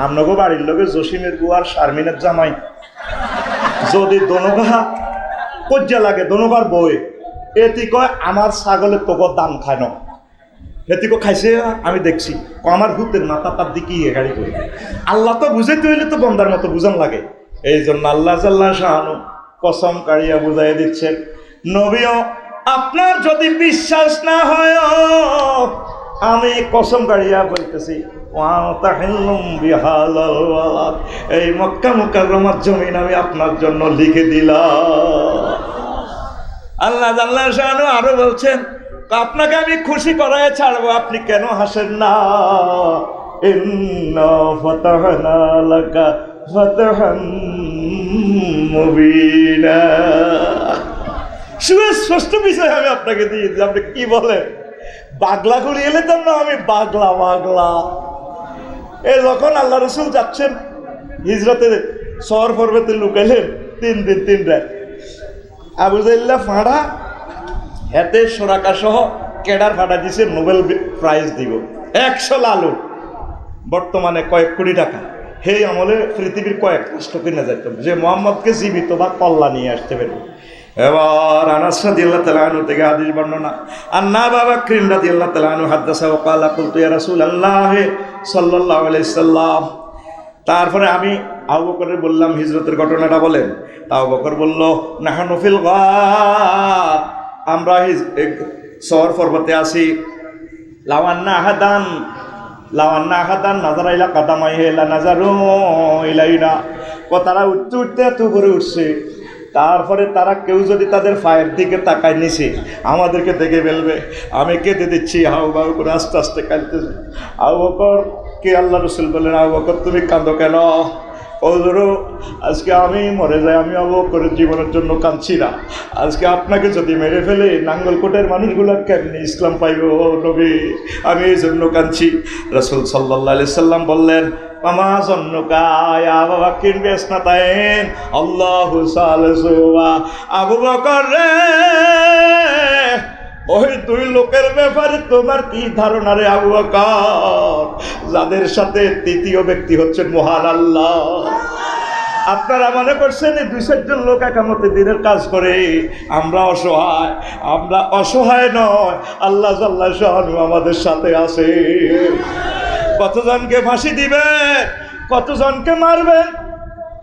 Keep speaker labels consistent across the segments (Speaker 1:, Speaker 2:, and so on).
Speaker 1: আমনগো বাড়ির লোকে জসিমের বুয়ার শারমিনের জামাই যদি দনগা কজ্জা লাগে দনগার বই এটি কয় আমার ছাগলের তোকর দাম খায় না এটিকে খাইছে আমি দেখছি আমার ভূতের মাথা তার দিকে গাড়ি করে আল্লাহ তো বুঝাইতে হইলে তো বন্দার মতো বুঝান লাগে এই জন্য আল্লাহ জাল্লাহ শাহানু কসম কাড়িয়া বুঝাই দিচ্ছেন নবীও আপনার যদি বিশ্বাস না হয় আমি কসম কাড়িয়া বলতেছি এই মক্কা মুকাররমার জমিন আমি আপনার জন্য লিখে দিলাম। আল্লাহ জাল্লাহ শাহানু আরো বলছেন আপনাকে আমি খুশি করায় ছাড়বো আপনি কেন হাসেন না ইন্না ফাতাহনা লাকা ফাতহাম মুবিনা সুস্পষ্ট বিষয় আমি আপনাকে দিয়েছি আপনি কি বলেন বাগলা করে এলে তো না আমি বাগলা বাগলা এই যখন আল্লাহ রসুল যাচ্ছেন হিজরতে সর পর্বতে লুকাইলেন 3 দিন 3 রাত আবু জাইল্লা ফাঁড়া এতে সোরাকা সহ কেডার ফাটা দিছে নোবেল প্রাইজ দিব 100 লালু বর্তমানে কয়েক কোটি টাকা সেই আমলে পৃথিবীর কয়েক রাষ্ট্র কিনা যাইত যে মোহাম্মদকে জীবিত বা কল্লা নিয়ে আসতে পারবে। এবার আনাস রাদিয়াল্লাহু তাআলা আনহু থেকে হাদিস বর্ণনা আন্না বাবা ক্রিম রাদিয়াল্লাহু তাআলা আনহু হাদাসা ওয়া ক্বালা কুলতু ইয়া রাসূলুল্লাহ সাল্লাল্লাহু আলাইহি সাল্লাম। তারপরে আমি আবু বকরের বললাম হিজরতের ঘটনাটা বলেন। আবু বকর বলল নাহনু ফিল গার আমরা সর পর্বতে আসি লাওয়ান্না আহাদান নাজারাইলা কাদামাই হেলা নাজারু ইলাইনা তারা উঠতে উঠতে এত উপরে উঠছে তারপরে তারা কেউ যদি তাদের পায়ের দিকে তাকায় নিছে আমাদেরকে দেখে ফেলবে আমি কেঁদে দিচ্ছি হাউ বাউ করে আস্তে আস্তে কাঁদতেছে। আবু বকর কে আল্লাহ রসুল বললেন আবু বকর তুমি কাঁদো কেন ও ধরো আজকে আমি মরে যাই আমি আবু বকরের জীবনের জন্য কাঁদছি না আজকে আপনাকে যদি মেরে ফেলে নাঙ্গলকোটের মানুষগুলো কেমনি ইসলাম পাইব ও নবী আমি এই জন্য কাঁদছি। রাসূল সাল্লাল্লাহু আলাইহি সাল্লাম বললেন আমা জন্নকা ইয়া আবু বকর বিসনাতাইন আল্লাহু সালিসুহা আবু বকর রে ওই 2 লোকের ব্যাপারে তোমার কি ধারণা রে আবু বকর যাদের সাথে তৃতীয় ব্যক্তি হচ্ছেন মহান আল্লাহ। আপনারা মনে করছেন এই 2-4 জন লোক একামতে দিনের কাজ করে আমরা অসহায় নয় আল্লাহ জাল্লাহ শাহানু আমাদের সাথে আছে। কতজনকে ফাঁসি দিবেন কতজনকে মারবেন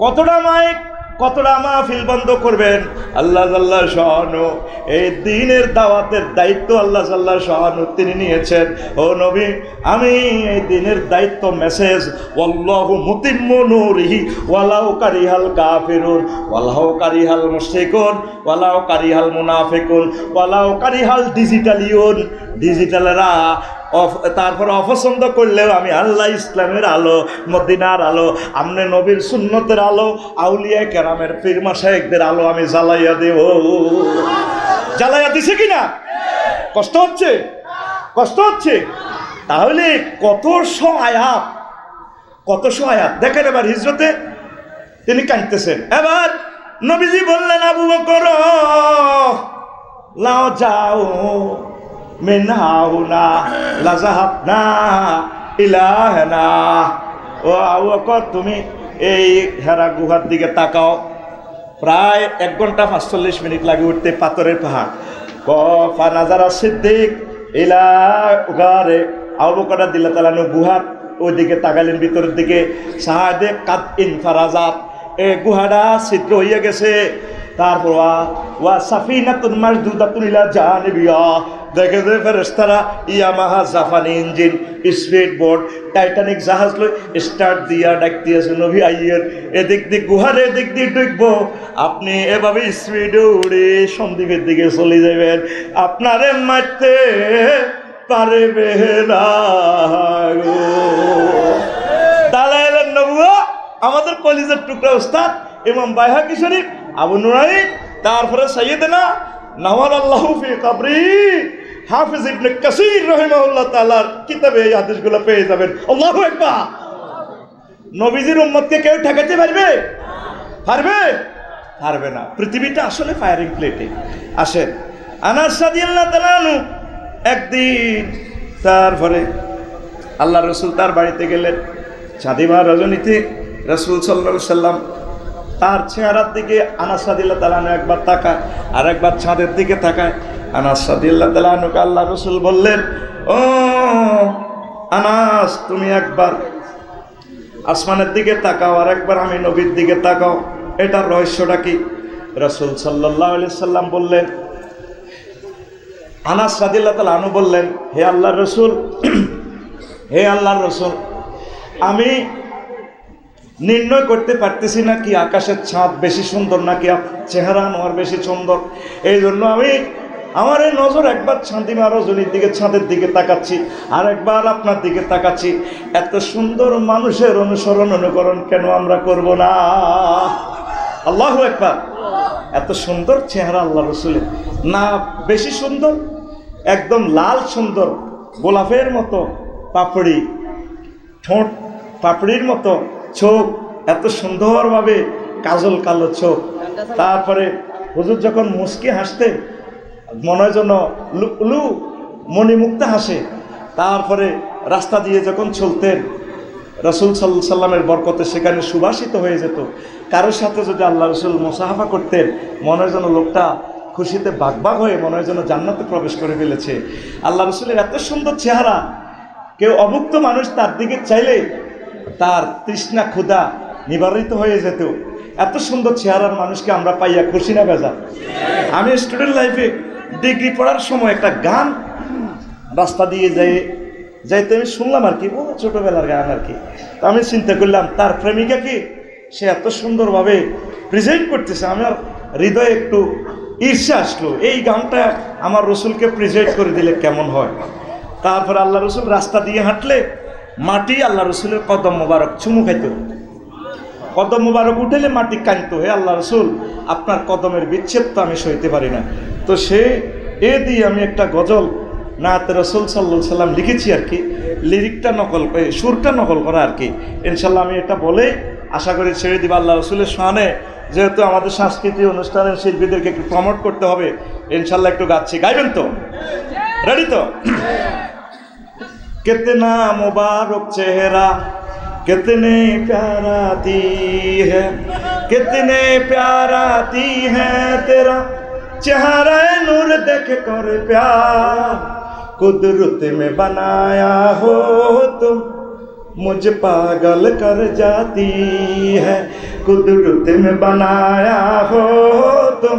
Speaker 1: কতটা মাইক কতটা মাহফিল বন্ধ করবেন আল্লাহ জাল্লাহ শাহানু এই দ্বীনের দাওয়াতের দায়িত্ব আল্লাহ জাল্লাহ শাহানু তিনি নিয়েছেন। ও নবী আমি এই দ্বীনের দায়িত্ব মেসেজ ওয়াল্লাহু মুতিম্মু নূরিহি ওয়ালাউ কারিহাল কাফিরুন ওয়ালাউ কারিহাল মুশরিকুন ওয়ালাউ কারিহাল মুনাফিকুন ওয়ালাউ কারিহাল ডিজিটালেরা তারপর অপছন্দ করলেও আমি আল্লাহ ইসলামের আলো মদিনার আলো আমনে নবীর সুন্নতের আলো আউলিয়া কেরামের পীর মাশায়েখদের আলো আমি জ্বালাইয়া দেব। জ্বালাইয়া দিছে কিনা কষ্ট হচ্ছে তাহলে কত আয়াত দেখেন। এবার হিজরতে তিনি কাঁদতেছেন এবার নবীজি বললেন আবু বকর লাও যাও মিনহাউনা লাযাহাবনা ইলাহানা ও আবু বকর তুমি এই হেরা গুহার দিকে তাকাও প্রায় 1 ঘন্টা 45 মিনিট লাগে উঠতে পাথরের পাহাড় ফানাজারা সিদ্দিক ইলা গারে আবু বকর রাদিয়াল্লাহু তাআলা গুহার ওইদিকে তাকালেন ভিতরের দিকে সাহাদে কাদ ইনফারাজাত এই গুহাটা ছিদ্র হইয়া গেছে। তারপর ওয়া সাফিনাতুন মারদুদাতুন ইলা জানিবিয়া দেখে যে ফেরেশতারা ইয়ামাহা জাপানি ইঞ্জিন স্পিড বোট টাইটানিক জাহাজ লই স্টার্ট দিয়া ডাক দিয়েছে নবী আইয়ের এদিক দিয়ে গুহার এদিক দিয়ে ঢুকবো আপনি এভাবে স্পিডে উড়ে সন্দ্বীপের দিকে চলে যাবেন আপনারে মারতে পারবে না। দালাইলেন নবুয়া আমাদের কলিজার টুকরা উস্তাদ ইমাম বাইহাকি শরীফ আবু নুরাইন তারপরে সাইয়েদনা নাওয়ারাল্লাহু ফি কবরি হাফিজ ইবনে কাসির রাহিমাহুল্লাহ তাআলার কিতাবে এই হাদিসগুলো পেয়ে যাবেন। আল্লাহু আকবার। নবীজির উম্মতকে কেউ ঠেকাতে পারবে না। পৃথিবীটা আসলে ফায়ারিং প্লেটে আসেন। আনাস রাদিয়াল্লাহু তাআলা আনহু একদিন তারপরে আল্লাহ রসুল তার বাড়িতে গেলেন চাঁদিমা রজনীতে রাসূল সাল্লাল্লাহু আলাইহি সাল্লাম তার চেহারার দিকে আনাস রাদিয়াল্লাহু তাআলা আনহু একবার তাকায় আর একবার চাঁদের দিকে তাকায়। আনাস রাদিয়াল্লাহু তাআলা আনহুকে আল্লাহ রাসূল বললেন, ও আনাস, তুমি একবার আসমানের দিকে তাকাও আর একবার আমি নবীর দিকে তাকাও, এটার রহস্যটা কি? রাসূল সাল্লাল্লাহু আলাইহি সাল্লাম বললেন, আনাস রাদিয়াল্লাহু তাআলা আনহু বললেন, হে আল্লাহর রাসূল, হে আল্লাহর রাসূল, আমি নির্ণয় করতে পারতেছি না কি আকাশের চাঁদ বেশি সুন্দর নাকি চেহারা আনোয়ার বেশি সুন্দর। এই জন্য আমি আমার এই নজর একবার চাঁদিমা রজনীর দিকে, চাঁদের দিকে তাকাচ্ছি, আর একবার আপনার দিকে তাকাচ্ছি। এত সুন্দর মানুষের অনুসরণ অনুকরণ কেন আমরা করব না? আল্লাহু আকবার। এত সুন্দর চেহারা আল্লাহ রসুলের, না বেশি সুন্দর, একদম লাল সুন্দর, গোলাপের মতো পাপড়ি, ঠোঁট পাপড়ির মতো, চোখ এত সুন্দরভাবে কাজল কালো চোখ। তারপরে হুজুর যখন মুস্কি হাসতেন মনে হয় যেন লু মণিমুক্তা হাসে। তারপরে রাস্তা দিয়ে যখন চলতেন রাসূল সাল্লাল্লাহু আলাইহি সাল্লামের বরকতে সেখানে সুবাসিত হয়ে যেত। কারোর সাথে যদি আল্লাহ রসুল মুসাহাফা করতেন মনে হয় যেন লোকটা খুশিতে বাগবাগ হয়ে মনে হয় যেন জান্নাতে প্রবেশ করে ফেলেছে। আল্লাহ রসুলের এত সুন্দর চেহারা, কেউ অভুক্ত মানুষ তার দিকে চাইলে তার তৃষ্ণা ক্ষুধা নিবারিত হয়ে যেত। এত সুন্দর চেহারার মানুষকে আমরা পাইয়া খুশি না বেজা? আমি স্টুডেন্ট লাইফে ডিগ্রি পড়ার সময় একটা গান রাস্তা দিয়ে যাইতে আমি শুনলাম আর কি, ছোটবেলার গান আর কি। তো আমি চিন্তা করলাম তার প্রেমিকাকে সে এত সুন্দরভাবে প্রেজেন্ট করতেছে, আমার হৃদয়ে একটু ঈর্ষা আসলো, এই গানটা আমার রসুলকে প্রেজেন্ট করে দিলে কেমন হয়। তারপর আল্লাহ রসুল রাস্তা দিয়ে হাঁটলে মাটি আল্লাহ রসুলের কদম মোবারক চুমু খাইত, কদম মোবারক উঠেলে মাটি কাঁদত, হে আল্লাহ রসুল আপনার কদমের বিচ্ছেদ তো আমি সইতে পারি না। তো সে এ দিয়ে আমি একটা গজল নাতে রসুল সাল্লাল্লাহু আলাইহি সাল্লাম লিখেছি আর কি, লিরিকটা নকল, সুরটা নকল করা আর কি। ইনশাল্লাহ আমি এটা বলে আশা করি ছেড়ে দিব আল্লাহ রসুলের শানে, যেহেতু আমাদের সাংস্কৃতিক অনুষ্ঠানের শিল্পীদেরকে একটু প্রমোট করতে হবে। ইনশাল্লাহ একটু গাচ্ছি, গাইবেন তো? রেডি তো? कितना मुबारक चेहरा कितने प्यारा दी है, कितने प्यारा दी है तेरा चेहरा नूर देख कर प्यार, कुदरत में बनाया हो तुम मुझे पागल कर जाती है, कुदरत में बनाया हो तुम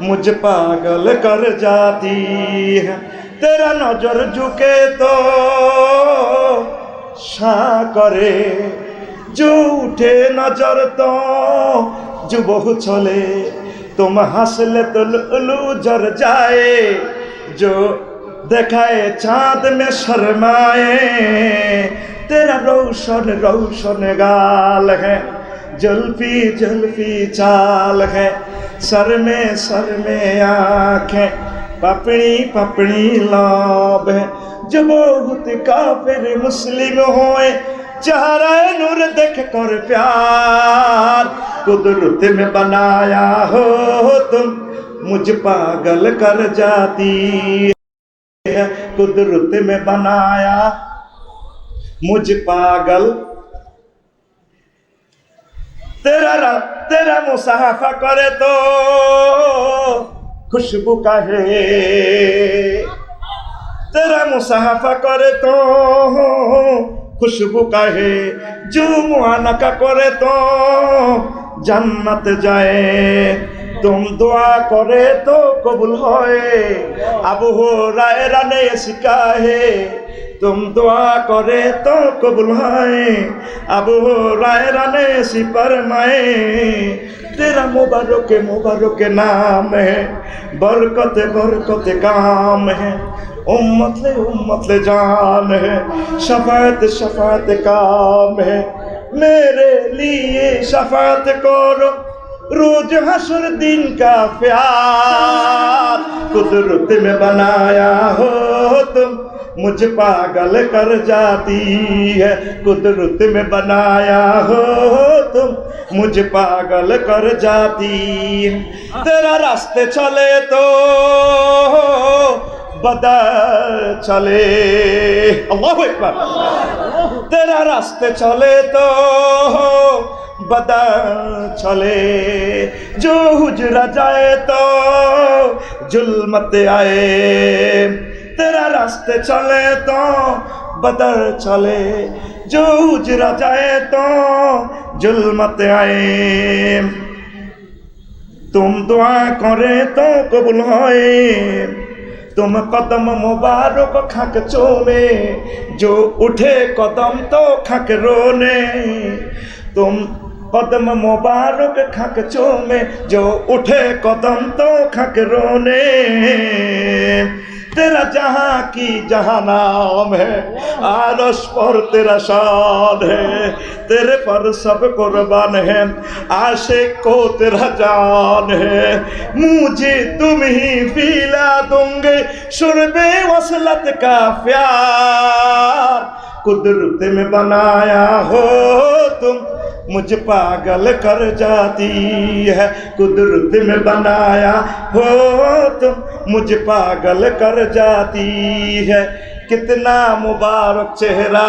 Speaker 1: मुझे पागल कर जाती है, तेरा नजर झुके तो शा करे, जो उठे नजर तो जो बहु चले, तुम हंसले तो लुलु जर जाए, जो देखाए चाँद में शर्माए, तेरा रोशन रोशन गाल है, जुल्फी जुल्फी चाल है, सर में आँखें पपड़ी पपड़ी लाभ है, जो बहुत काफिर मुस्लिम होए चेहरा नूर देख कर प्यार, कुदरत में बनाया हो तुम मुझ पागल कर जाती है, कुदरत में बनाया मुझ पागल, तेरा मुसाफा करे तो खुशबू का है, तेरा मुसाफा करे तो खुशबू का है, जो मुआनका करे तो जन्नत जाए, तुम दुआ करे तो कबूल होए, अबू हुरैरा ने सिखा है, तुम दुआ करे तो कबूल होए, अबू हुरैरा ने फरमाए, तेरा मुबारक नाम है, बरकत बरकत काम है, उम्मत ले जान है, शफाअत काम है, मेरे लिए शफाअत करो रोज हशर दिन का प्यार, कुदरत में बनाया हो तुम मुझे पागल कर जाती है, कुदरत में बनाया हो तुम मुझे पागल कर जाती है, तेरा रास्ते चले तो बदल चले, अल्लाहु अकबर, तेरा रास्ते चले तो बदल चले, जो हुजरा जाए तो जुल्मत आए। तेरा रास्ते चले तो बदल चले, जो हुजरा जाए तो जुल्मत आए। तुम दुआ करे तो कबूल होए, तुम कदम मुबारक खाक चूमे, जो उठे कदम तो खाक रोने। तुम कदम मुबारक खाक चूमे, जो उठे कदम तो खाक रोने। तेरा जहाँ की जहाँ नाम है, आरश पर तेरा शान है। तेरे पर सब कुर्बान है, आशिक को तेरा जान है। मुझे तुम ही पिला दूंगे शुर्बे वसलत का प्यार। कुदरत में बनाया हो तुम, मुझ पागल कर जाती है। कुदरत में बनाया हो तुम, मुझ पागल कर जाती है। कितना मुबारक चेहरा,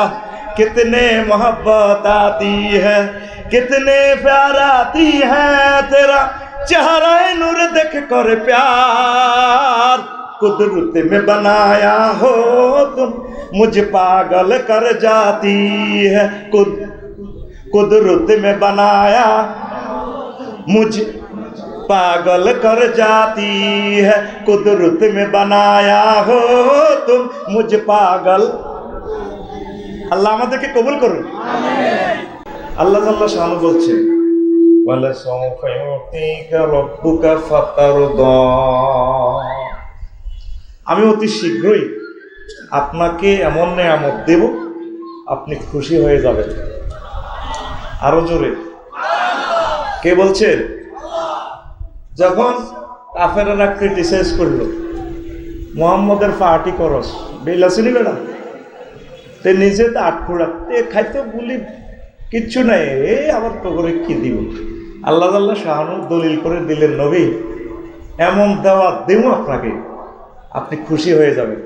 Speaker 1: कितने मोहब्बत आती है, कितने प्यार आती है तेरा चेहरा नूर देख कर प्यार। कुदरत में बनाया हो तुम, मुझ पागल कर जाती है। कुदरत में बनाया मुझ पागल कर जाती है। कुदरत में बनाया हो तुम, मुझ पागल। আল্লাহ আমাদেরকে কবুল করুন। আল্লাহ জাল্লা শানু বলছে, ওয়ালা সাউফা ইউতিকা রাব্বুকা ফাতারদা, আমি অতি শীঘ্রই আপনাকে এমন নেয়ামত দেব আপনি খুশি হয়ে যাবেন। আরো জোরে কে বলছেন? যখন কাফেররা ক্রিটিসাইজ করলো মুহাম্মদের পার্টি করস বেলাসিনি বেড়া, তে নিজে তো আটখোড়া তে খাইতে বলি কিচ্ছু নাই, এই আবার তো করে কি দিব। আল্লাহ আল্লাহ শাহানু দলিল করে দিলেন, নবী এমন দেওয়া দেব আপনাকে, আপনি খুশি হয়ে যাবেন।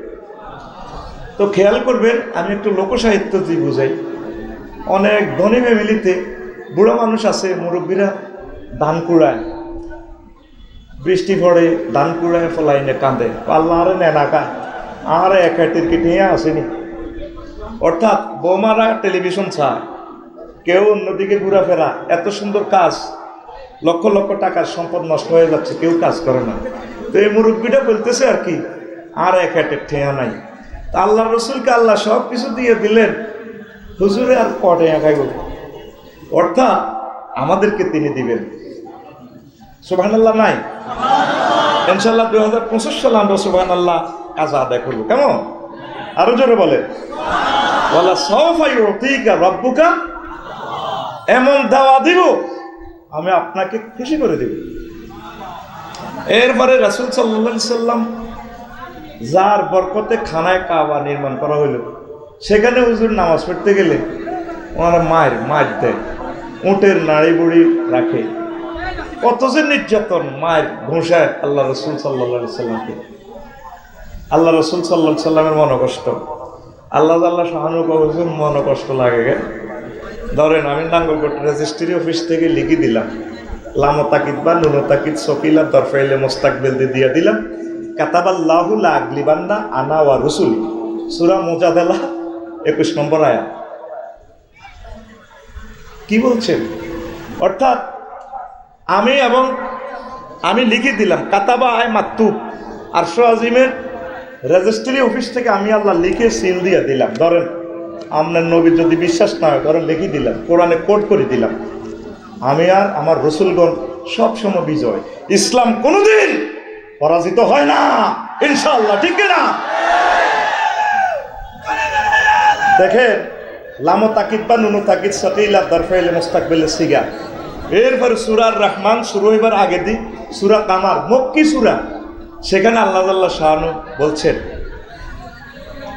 Speaker 1: তো খেয়াল করবেন, আমি একটু লোকসাহিত্য দিয়ে বুঝাই। অনেক ধনী ফ্যামিলিতে বুড়ো মানুষ আছে, মুরব্বীরা ধান কুড়ায়, বৃষ্টি পড়ে ধান কুড়ায় ফলাইনে কাঁদে, আল্লাহ আরে নেনাকা আর এক হাইটের কিটিয়ে আসেনি। অর্থাৎ বৌমারা টেলিভিশন চায়, কেউ অন্যদিকে ঘোরাফেরা। এত সুন্দর কাজ, লক্ষ লক্ষ টাকার সম্পদ নষ্ট হয়ে যাচ্ছে, কেউ কাজ করে না। তো এই মুরব্বীটা বলতেছে আর কি, আর এক হাইটের ঠেয়া নাই। আল্লাহ রসুলকে আল্লাহ সব কিছু দিয়ে দিলেন, হুজুরে আর কটে খাইব। অর্থাৎ আমাদেরকে তিনি দিবেন। সুবহানাল্লাহ নাই? ইনশাআল্লাহ 2025 সালে আমরা সুবহানাল্লাহ কাজ আদায় করবো। কেমন? আরো জোরে বলে, ওয়ালা সাউফা ইউতিকা রাব্বুকা, এমন দাওয়া দিব আমি আপনাকে খুশি করে দেব। এরপরে রাসূল সাল্লাল্লাহু আলাইহি সাল্লাম যার বরকতে খানায় কাবা নির্মাণ করা হইল, সেখানে হুজুর নামাজ পড়তে গেলে ওনারা মায়ের দেয়, উটের নাড়ি বুড়ি রাখে। কত যে নির্যাতন, মায়ের ঘুষায় আল্লাহ রসুল সাল্লাল্লাহু আলাইহি সাল্লামকে। আল্লাহ রসুল সাল্লাল্লাহু আলাইহি সাল্লামের মনকষ্ট, আল্লাহ শাহানু হুজুর মনকষ্ট লাগে গে। ধরেন আমি নাঙ্গলকোট রেজিস্ট্রি অফিস থেকে লিখে দিলাম, লামো তাকিদ বা নুনো তাকিদ সকিলা দরফাইলে মোস্তাকবেল দিয়ে দিলাম, কাতাবাল্লাহু লা আগলিবান্না আনা ওয়া রুসুলি, সূরা মুজাদালা 21 নম্বর আয়াত। কি বলছেন? অর্থাৎ আমি লিখে দিলাম, কাতাবা আয় মাকতুব, আরশ আজিমের রেজিস্ট্রি অফিস থেকে আমি আল্লাহ লিখে সিল দিয়ে দিলাম। ধরেন আপনার নবী যদি বিশ্বাস না হয়, ধরেন লিখে দিলাম, কোরআনে কোট করে দিলাম, আমি আর আমার রসুলগণ সবসময় বিজয়। ইসলাম কোনোদিন পরাজিত হয় না ইনশাআল্লাহ, ঠিক না? দেখেন, লামো তাকিদ বা নুনু তাকিদ সাকিলা দরফাইলে মুস্তাকবিলের সিগা। এরপরে সূরা রহমান শুরু হইবার আগে দি সূরা কামার, মক্কি সূরা, সেখানে আল্লাহ শাহানু বলছেন,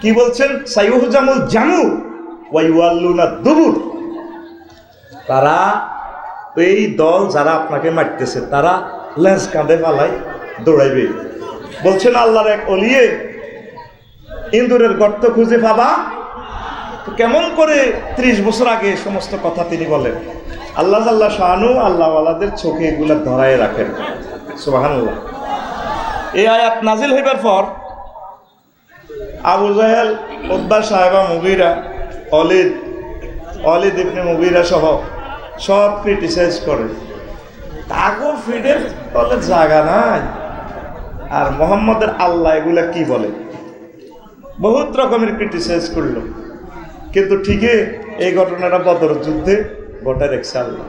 Speaker 1: কি বলছেন? সাইয়ুহজামুল জামু ওয়া ইউয়াল্লুনা দুবুর, তারা এই দল যারা আপনাকে মারতেছে তারা লেজ কাঁধে ফালাই দৌড়াইবে। বলছেন আল্লাহর এক ওলিয়ে, ইন্দুরের গর্ত খুঁজে পাবা তো কেমন করে 30 বছর আগে সমস্ত কথা তিনি বলেন? আল্লাহ আল্লাহ শাহানু আল্লাহওয়ালাদের চোখে এগুলা ধরায় রাখেন। সুবহানাল্লাহ। এই আয়াত নাজিল হইবার পর আবু জাহেল, উতবা, সাহেবা, মুগীরা, অলিদ ইবনে মুগীরা সহ সব ক্রিটিসাইজ করে। তাগো ফিডের তলে জায়গা নাই। আর মোহাম্মদের আল্লাহ এগুলা কি বলে? বহুত রকমের ক্রিটিসাইজ করলো, কিন্তু ঠিকই এই ঘটনাটা বদর যুদ্ধে ঘটে রেখেছে আল্লাহ।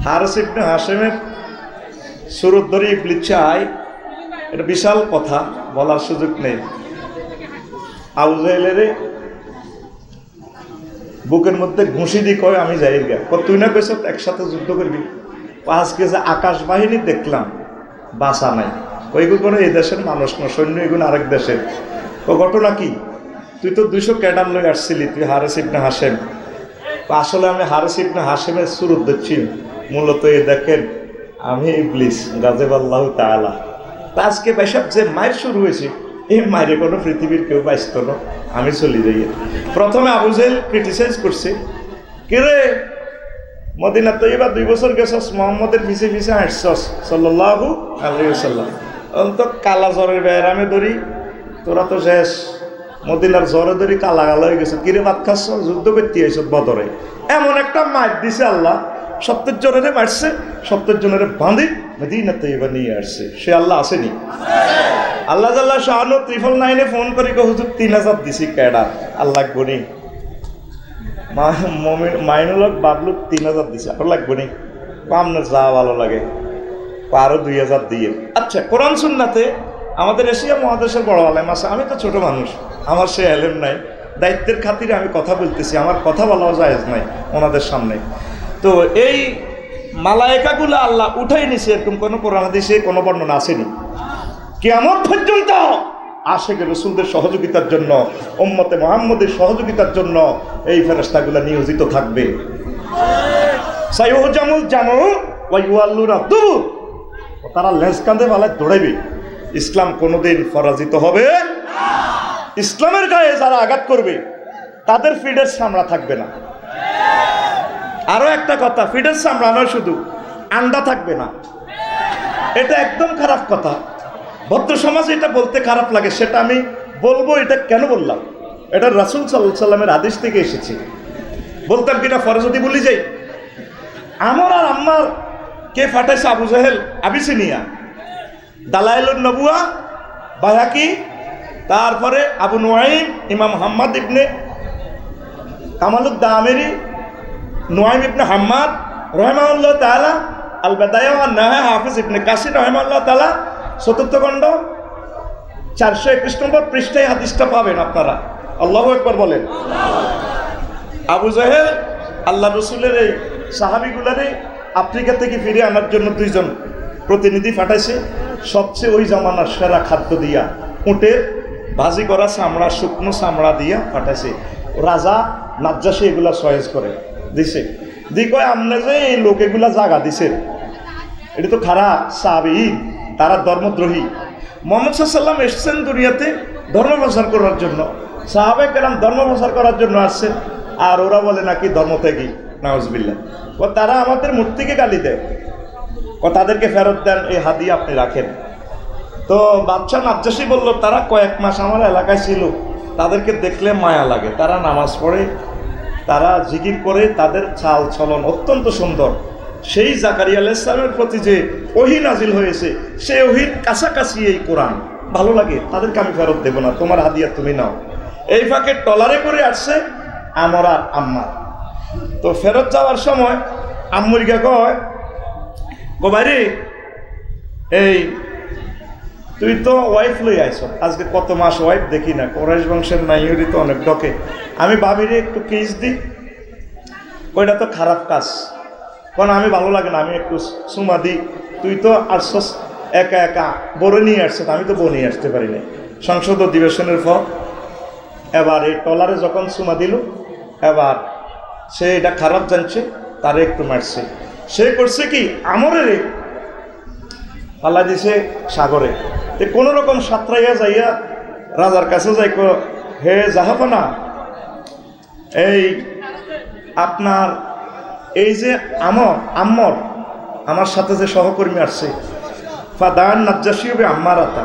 Speaker 1: হারিস ইবনে হাশেমের শুরুর ধরে ইবলিস চায়, এটা বিশাল কথা, বলার সুযোগ নেই। আবু জাহেলের বুকের মধ্যে ঘুষি দি কয় আমি যাই গা, তুই না কইস একসাথে যুদ্ধ করবি। আজকে যে আকাশ বাহিনী দেখলাম, বাসা নাই, ওইগুলো কোনো এই দেশের মানুষ না, সৈন্য এগুলো আরেক দেশের। ও ঘটনা কি? তুই তো 200 ক্যাডার লই আসছিলি, তুই হারিস ইবনে হাশেম। আসলে আমি হারিস ইবনে হাশেমের শুরু দেখছি, মূলত এই দেখেন আমি ইবলিস গাযযাবাল্লাহু তাআলা। আজকে বেশব যে মায়ের শুরু হয়েছে, এই মায়ের কোনো পৃথিবীর কেউ বাঁচত না, আমি চলে যাই। প্রথমে আবু জাহেল ক্রিটিসাইজ করছে, কিরে মদিনা তৈবা 2 বছর গেছস, মোহাম্মদের পিছে পিছে হাঁটছস সাল্লাল্লাহু আলাইহি ওয়াসাল্লাম, তো কালা জ্বরের ব্যায়ামে ধরি, তোরা তো শেষ। মদিনার জ্বরে ধরি কালা কালা হয়ে গেছে, কিরে ভাত খাচ্ছ, যুদ্ধ করতে আইস বদরে। এমন একটা মার দিছে আল্লাহ, 70 জনেরে মারছে, 70 জনেরে বাঁধি মদিনা তৈবা নিয়ে আসছে। সে আল্লাহ আসেনি? আল্লাহ জাল্লাহ শাহানু 999 ফোন করি হুজুর 3000 দিছি ক্যাডার, আল্লাহ গনি মাইনুল হক বাবলু 3000 দিছে, আপনার লাগবে নি? আপনার যা ভালো লাগে আরো 2000 দিয়ে। আচ্ছা, কোরআন সুন্নাতে আমাদের এশিয়া মহাদেশের বড় আলেম আছে, আমি তো ছোট মানুষ, আমার সে এলেম নাই, দায়িত্বের খাতিরে আমি কথা বলতেছি, আমার কথা বলাও জায়েজ নাই ওনাদের সামনে। তো এই মালায়েকাগুলো আল্লাহ উঠাই নিছে, এরকম কোনো কোরআন হাদিসে কোনো বর্ণনা আসেনি। কিয়ামত পর্যন্ত আশিকে রাসূলদের সহযোগিতার জন্য, উম্মতে মুহাম্মদের সহযোগিতার জন্য এই ফেরেশতাগুলো নিয়োজিত থাকবে। সাইয়ুহজামুল জামু ওয়া ইউআল্লুনা দুবুর, তারা লেজ কাঁধে বালায় দৌড়াইবে। ইসলাম কোনোদিন পরাজিত হবে না। ইসলামের গায়ে যারা আঘাত করবে তাদের ফিডের চামড়া থাকবে না। আরো একটা কথা, ফিডের চামড়া নয়, শুধু আন্ডা থাকবে না। এটা একদম খারাপ কথা। ভদ্র সমাজে এটা বলতে খারাপ লাগে, সেটা আমি বলবো। এটা কেন বললাম? এটা রাসূল সাল্লাল্লাহু আলাইহি ওয়াসাল্লামের হাদিস থেকে এসেছে। বলতাম কিনা ফরে যদি বলি যাই, আমার আর আম্মার কে ফাটাইছে? আবু জাহেল, আবিসিনিয়া, দালাইলুন নবুয়া, বাইহাকি, তারপরে আবু নুআইম, ইমাম হাম্মাদ ইবনে কামালুদ দামেরি, নুআইম ইবনে হাম্মাদ রাহিমাহুল্লাহ তাআলা, আল বাদায়া ওয়ান নাহা, হাফিজ ইবনে কাসির রাহিমাহুল্লাহ তাআলা, চতুর্থ খণ্ড 421 নম্বর পৃষ্ঠায় হাদিসটা পাবেন আপনারা। আল্লাহু আকবার বলেন। আবু জাহেল আল্লাহ রসুলের এই সাহাবিগুলারে আফ্রিকা থেকে ফিরে আনার জন্য 2 জন প্রতিনিধি পাঠাইছে। সবচেয়ে ওই জামানার সেরা খাদ্য দিয়া, উটের ভাজি করা চামড়া, শুকনো চামড়া দিয়া পাঠাইছে। রাজা নাজ্জাশী এগুলা চয়েস করে দিছে। দি কয়, আপনি যে এই লোক এগুলা জাগা দিছে, এটা তো খারাপ সাহাবী, তারা ধর্মদ্রোহী। মুহাম্মদ সাল্লাল্লাহু আলাইহি ওয়াসাল্লাম এসেছেন দুনিয়াতে ধর্ম প্রচার করার জন্য, সাহাবায়ে কেরাম ধর্ম প্রচার করার জন্য আসছেন, আর ওরা বলে নাকি ধর্মত্যাগী, নাউজুবিল্লাহ। ও তারা আমাদের মূর্তিকে গালি দেয়, ও তাদেরকে ফেরত দেন, এই হাদিয়া আপনি রাখেন। তো বাদশাহ নাজ্জাশী বলল, তারা কয়েক মাস আমার এলাকায় ছিল, তাদেরকে দেখলে মায়া লাগে, তারা নামাজ পড়ে, তারা জিকির করে, তাদের চাল চলন অত্যন্ত সুন্দর। সেই জাকারিয়া আলাইহিস সালামের প্রতি যে ওহী নাজিল হয়েছে, সেই ওহীর কাছাকাছি এই কোরআন, ভালো লাগে, তাদেরকে আমি ফেরত দেব না, তোমার হাদিয়া তুমি নাও। এই ফাঁকে টলারে করে আসছে আমার আর আম্মা। তো ফেরত যাওয়ার সময় আম্মুরিকা কয়, গো বাইরে, এই তুই তো ওয়াইফ লই আইছ, আজকে কত মাস ওয়াইফ দেখি না, কোরাইশ বংশের নাইয়রি তো অনেক ডকে, আমি ভাবিরে একটু কিস দিই। ওইটা তো খারাপ কাজ, কারণ আমি ভালো লাগে না, আমি একটু সুমা দিই। তুই তো আসছস একা একা, বড় নিয়ে আসছে, আমি তো বউ নিয়ে আসতে পারি না। সংসদ অধিবেশনের পর এবার এই টলারে যখন সুমা দিল, এবার সে এটা খারাপ জানছে, তারে একটু মারছে। সে করছে কি, আমরে রে পাল্লা দিছে সাগরে। তো কোনো রকম সাঁতরাইয়া যাইয়া রাজার কাছে যাই, হে জাহাপানা, এই আপনার এই যে আম্মর আমার সাথে যে সহকর্মী আসছে ফাদান নাজ্জাসী হবে আম্মার আতা,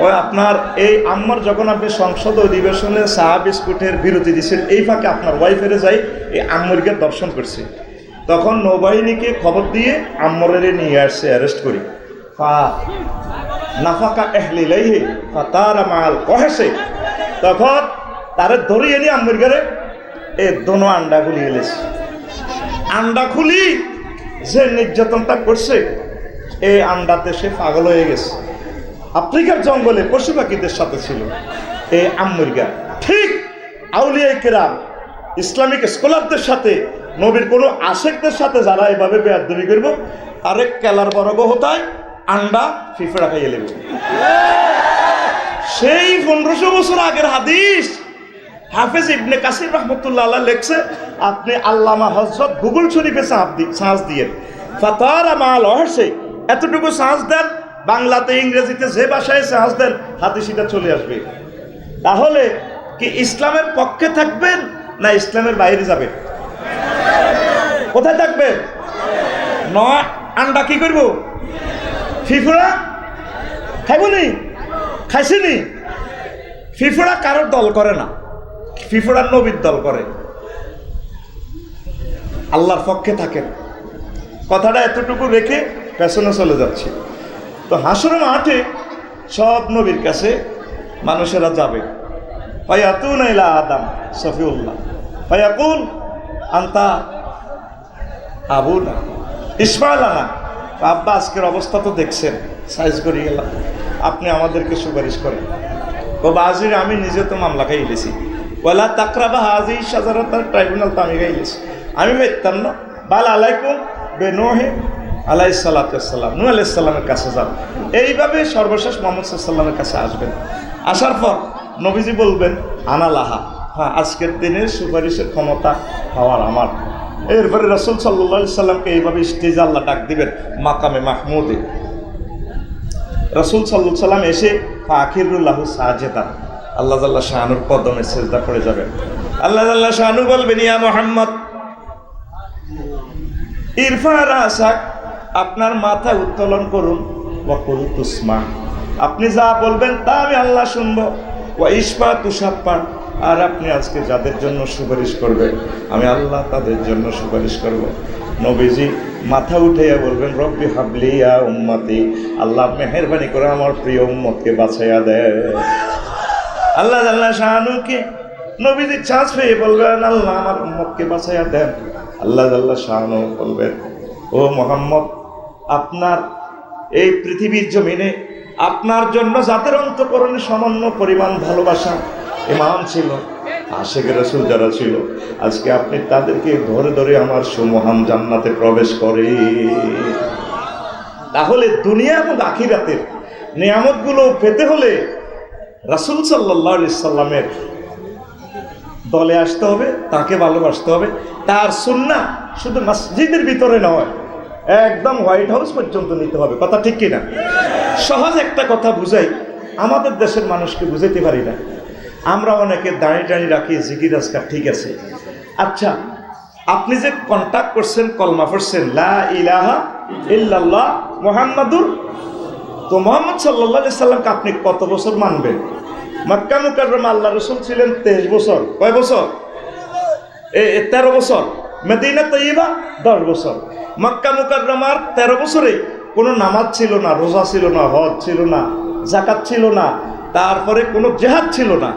Speaker 1: ওই আপনার এই আম্মার যখন আপনি সংসদ অধিবেশনে চা বিস্কুটের বিরতি দিচ্ছেন, এই ফাঁকে আপনার ওয়াইফেরে যাই এই আম্মরকে দর্শন করছে, তখন নৌবাহিনীকে খবর দিয়ে আম্মরের নিয়ে আসছে অ্যারেস্ট করি। ফা নাফাকা এহলিলাইহি ফাতারা মাল কহেছে, তখন তারে ধরিয়ে নিয়ে আম্মরগারে এ দোনো আন্ডা খুলি এলেছে। আন্ডা খুলি যে নির্যাতনটা করছে, এই আন্ডাতে সে পাগল হয়ে গেছে। আফ্রিকার জঙ্গলে পশু পাখিদের সাথে ছিল এই আম্মুরগা। ঠিক আউলিয়া কেরাম ইসলামিক স্কলারদের সাথে, নবীর কোনো আশেকদের সাথে যারা এভাবে বেয়াদবি করবো, আরেক কেলার বরগ হতায় আন্ডা ফিফড়া খাইয়ে লেব। সেই 1500 বছর আগের হাদিস হাফেজ ইবনে কাসির রহমতুল্লাহ আলাইহি লেখছে, আপনি আল্লামা হযরত গুগল শরীফে সার্চ দিয়ে ফাতারা মাল অহসে এতটুকু সার্চ দেন, বাংলাতে ইংরেজিতে যে ভাষায় সার্চ দেন হাদিসটা চলে আসবে। তাহলে কি ইসলামের পক্ষে থাকবেন না ইসলামের বাইরে যাবেন? কোথায় থাকবেন? নয় আন্ডা কি করব? ফিফড়া খাইবনি? খাইছিনি? ফিফড়া কারোর দল করে না, ফিফড়া নবীর দল করে। আল্লাহর পক্ষে থাকেন। কথাটা এতটুকু রেখে পেছনে চলে যাচ্ছে। তো হাসরের মাঠে সব নবীর কাছে মানুষেরা যাবে। ফায়াতুনা ইলা আদম সফিউল্লাহ ফায়াকুল আনতা আবুনা ইসমাইলানা, আব্বা আজকের অবস্থা তো দেখছেন, সাইজ করে গেলাম, আপনি আমাদেরকে সুপারিশ করেন। ও বাজির আমি নিজে তো মামলা খাই গেছি, ওলা তাকরাবা হাজি সাজারতার ট্রাইব্যুনাল তো আমি গাইলেছি, আমি মেতাম না। বাল আলাইকুম বে নোহে আলাইহিস সালাম, নূহ আলাইহিস সালামের কাছে যান। এইভাবে সর্বশেষ মুহাম্মদ সাল্লাল্লাহু আলাইহি ওয়াসাল্লামের কাছে আসবেন। আসার পর নবীজি বলবেন আনালাহা, হ্যাঁ আজকের দিনে সুপারিশের ক্ষমতা পাওয়ার আমার। এরপরে রাসূল সাল্লাল্লাহু আলাইহি সাল্লামকে এইভাবে স্টেজে আল্লাহ ডাক দিবেন মাকামে মাহমুদে। রাসূল সাল্লাল্লাহু আলাইহি সাল্লাম এসে ফাখিরুল্লাহু সাজেদা, আল্লাহ জাল্লা শানুর কদমে সেজদা করে যাবেন। আল্লাহ জাল্লা শানু বলবেন ইয়া মুহাম্মদ ইরফা রাসাক, আপনার মাথা উত্তোলন করুন। ওয়াকুল তুসমা, আপনি যা বলবেন তা আমি আল্লাহ শুনবো। ওয়া ইশফা তুশাফা, আর আপনি আজকে যাদের জন্য সুপারিশ করবেন আমি আল্লাহ তাদের জন্য সুপারিশ করব। নবীজি মাথা উঠাইয়া বলবেন রব্বি হাবলি ইয়া উম্মতি, আল্লাহ মেহেরবানি করে আমার প্রিয় উম্মতকে বাঁচাইয়া দেয়। আল্লাহ আল্লাহ শাহানুকে নবীজি চান্স পেয়ে বলবেন আল্লাহ আমার উম্মতকে বাঁচাইয়া দেন। আল্লাহ আল্লাহ শাহানু বলবেন ও মুহাম্মদ, আপনার এই পৃথিবীর জমিনে আপনার জন্য যাদের অন্তঃকরণে সামান্য পরিমাণ ভালোবাসা ইমান ছিল, আশিক রাসূল যারা ছিল, আজকে আপনি তাদেরকে ধরে ধরে আমার সুমহান জান্নাতে প্রবেশ করে। তাহলে দুনিয়া এবং আখিরাতের নিয়ামতগুলো পেতে হলে রাসূল সাল্লাল্লাহু আলাইহি সাল্লামের দলে আসতে হবে, তাকে ভালোবাসতে হবে। তার সুন্নাহ শুধু মসজিদের ভিতরে নয়, একদম হোয়াইট হাউস পর্যন্ত নিতে হবে। কথা ঠিক কিনা? সহজ একটা কথা বুঝাই, আমাদের দেশের মানুষকে বুঝাইতে পারি না। আমরা অনেকে দাঁড়িয়ে টাড়ি রাখি, জিকির আজকার ঠিক আছে। আচ্ছা, আপনি যে কন্ট্যাক্ট করছেন, কলমা পড়ছেন লা ইলাহা ইল্লাল্লাহ মুহাম্মাদুর, তো মুহাম্মদ সাল্লাল্লাহু আলাইহি সাল্লামকে আপনি কত বছর মানবেন? মক্কা মুকাররমা আল্লাহ রাসূল ছিলেন 23 বছর। কয় বছর? 13 বছর। মদিনা তৈয়বা 10 বছর। মক্কা মুকাররমার 13 বছরে কোনো নামাজ ছিল না, রোজা ছিল না, হজ ছিল না, যাকাত ছিল না, তারপরে কোনো জিহাদ ছিল না।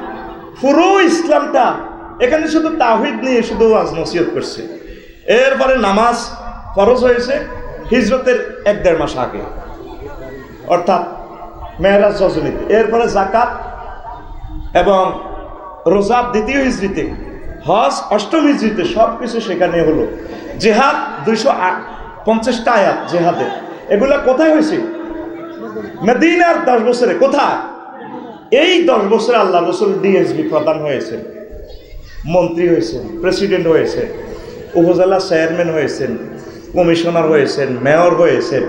Speaker 1: পুরো ইসলামটা এখানে শুধু তাওহীদ নিয়ে শুধু ওয়াজ নসিহত করছে। এরপরে নামাজ ফরজ হয়েছে হিজরতের 1-1.5 মাস আগে, অর্থাৎ মেরাজ রজনীতে। এরপরে যাকাত এবং রোজা 2য় হিজরিতে, হজ 8ম হিজরিতে, সব কিছু সেখানে হলো। জেহাদ 250টা আয়াত জেহাদের, এগুলা কোথায় হয়েছে? মদিনার 10 বছরে। কোথায়? এই 10 বছরে আল্লাহ রসুল ডিএসবি প্রধান হয়েছেন, মন্ত্রী হয়েছেন, প্রেসিডেন্ট হয়েছেন, উপজেলা চেয়ারম্যান হয়েছেন, কমিশনার হয়েছেন, মেয়র হয়েছেন,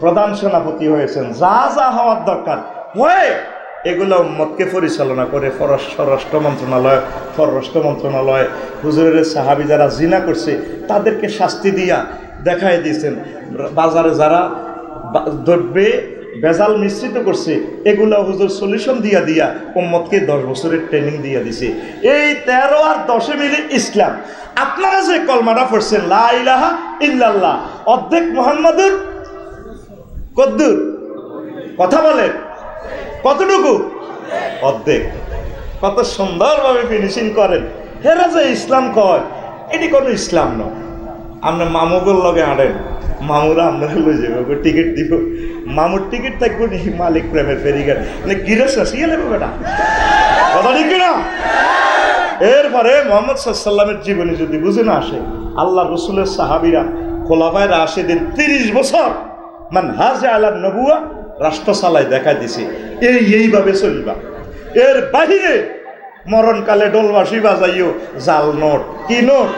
Speaker 1: প্রধান সেনাপতি হয়েছেন, যা যা হওয়ার দরকার হয়ে এগুলো উম্মতকে পরিচালনা করে স্বরাষ্ট্র মন্ত্রণালয়, পররাষ্ট্র মন্ত্রণালয়, হুজুরের সাহাবী যারা জিনা করছে তাদেরকে শাস্তি দিয়া দেখাই দিয়েছেন। বাজারে যারা দ্রব্যে ভেজাল মিশ্রিত করছে এগুলো হুজুর সলিউশন দিয়া দিয়া উম্মতকে 10 বছরের ট্রেনিং দিয়া দিছে। এই 13 আর 10 মিলে ইসলাম। আপনারা যে কলমাটা পড়ছেন লা ইলাহা ইল্লাল্লাহ, অর্ধেক মুহাম্মাদুর কদ্দুর, কথা বলেন কতটুকু? অর্ধেক। কত সুন্দরভাবে ফিনিশিং করেন। হেরা যে ইসলাম কয় এটি কোনো ইসলাম নয়। আপনার মামুগুর লগে আড়েন, মামুরা আপনারা লই যাবে, টিকিট দিব, মামুর টিকিট থাকবো নি মালিক প্রেমের ফেরিঘাট, মানে গিরস আসিয়ে নেবে বেটা, কথা ঠিক না? এরপরে মোহাম্মদ সাল্লামের জীবনে যদি বুঝে না আসে, আল্লাহ রসুলের সাহাবিরা খোলাফায়ে রাশিদিন 30 বছর মানহাজে আলা নবুয়া রাষ্ট্র চালায় দেখা দিছে এইভাবে চলবা। এর বাহিরে মরণকালে ডোলবাসি বাজাইও জাল নোট। কি নোট?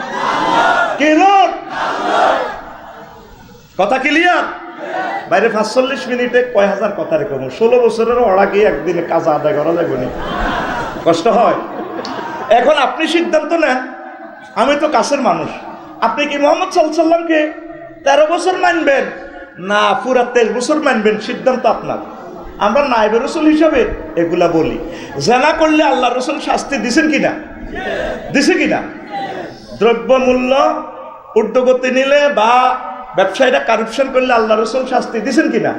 Speaker 1: কি নোট? কথা ক্লিয়ার? বাইরে 45 মিনিটে কয় হাজার কথা রেখে 16 বছরের ওরা কি একদিনে কাজ আদায় করা যাবে না? কষ্ট হয়। এখন আপনি সিদ্ধান্ত নেন, আমি তো কাছের মানুষ, আপনি কি মোহাম্মদ সাল্লামকে 13 বছর মানবেন না পুরা 23 বছর মানবেন? সিদ্ধান্ত আপনার। আমরা নায়েবে রসুল হিসাবে এগুলা বলি। জানা করলে আল্লাহ রসুল শাস্তি দিছেন কিনা? দিছে কিনা? দ্রব্যমূল্য ঊর্ধ্বগতি নিলে বা ব্যবসায়ীরা কারাপশন করলে আল্লাহ রসুল শাস্তি দিছেন কিনা?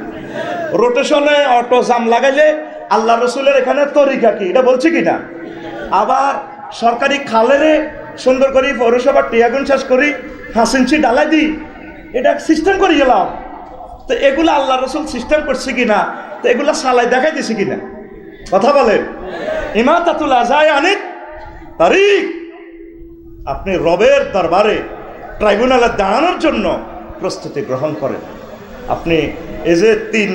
Speaker 1: রোটেশনে অটো জাম লাগাইলে আল্লাহ রসুলের এখানে তরিকা কি এটা বলছে কিনা? আবার সরকারি খালেরে সুন্দর করি পৌরসভার টিয়াগুন চাষ করি 5 ইঞ্চি ডালাই দিই, এটা সিস্টেম করে গেলাম। তো এগুলো আল্লাহ রসুল সিস্টেম করছে কিনা? তো এগুলো সালাই দেখাই দিছে কিনা? কথা বলেন। ইমাতাতুল আজায় আনিত তারিক। আপনি রবের দরবারে ট্রাইব্যুনালে দাঁড়ানোর জন্য প্রস্তুতি গ্রহণ করেন। আপনি এই যে 3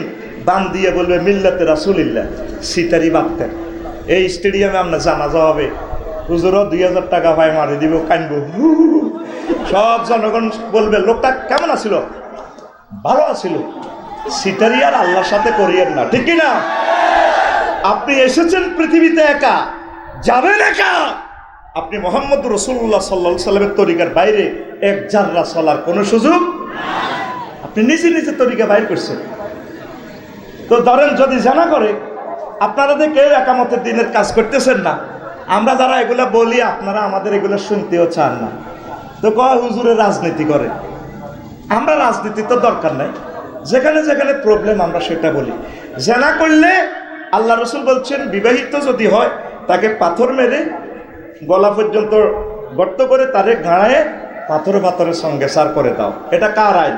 Speaker 1: বান দিয়ে বলবে মিল্লাতে রাসূলিল্লাহ, সিটারি বাঁধতেন। এই স্টেডিয়ামে আপনার জানাজা হবে, হুজুরও 2000 টাকা ভাই মারি দিব, কানবো, সব জনগণ বলবে লোকটা কেমন আছিল? ভালো আছিল। সিটারি আর আল্লাহর সাথে করিয়েন না, ঠিক কিনা? আপনি এসেছেন পৃথিবীতে একা, যাবেন একা। আপনি মোহাম্মদ রাসূলুল্লাহ সাল্লাল্লাহু আলাইহি সাল্লামের তরিকার বাইরে এক জাররা চলার কোনো সুযোগ, আপনি নিজে নিজে তরিকা বাইর করছেন। তো ধরেন যদি জানা করে আপনারা যে কেউ একামতের দিনের কাজ করতেছেন না, আমরা যারা এগুলা বলি আপনারা আমাদের এগুলো শুনতেও চান না, তো কয় হুজুরে রাজনীতি করে। আমরা রাজনীতি তো দরকার নাই, যেখানে যেখানে প্রবলেম আমরা সেটা বলি। জানা করলে আল্লাহ রসুল বলছেন বিবাহিত যদি হয় তাকে পাথর মেরে গলা পর্যন্ত গর্ত করে তারে গাঁড়ায় পাথরের সঙ্গে সার করে দাও। এটা কার আইন?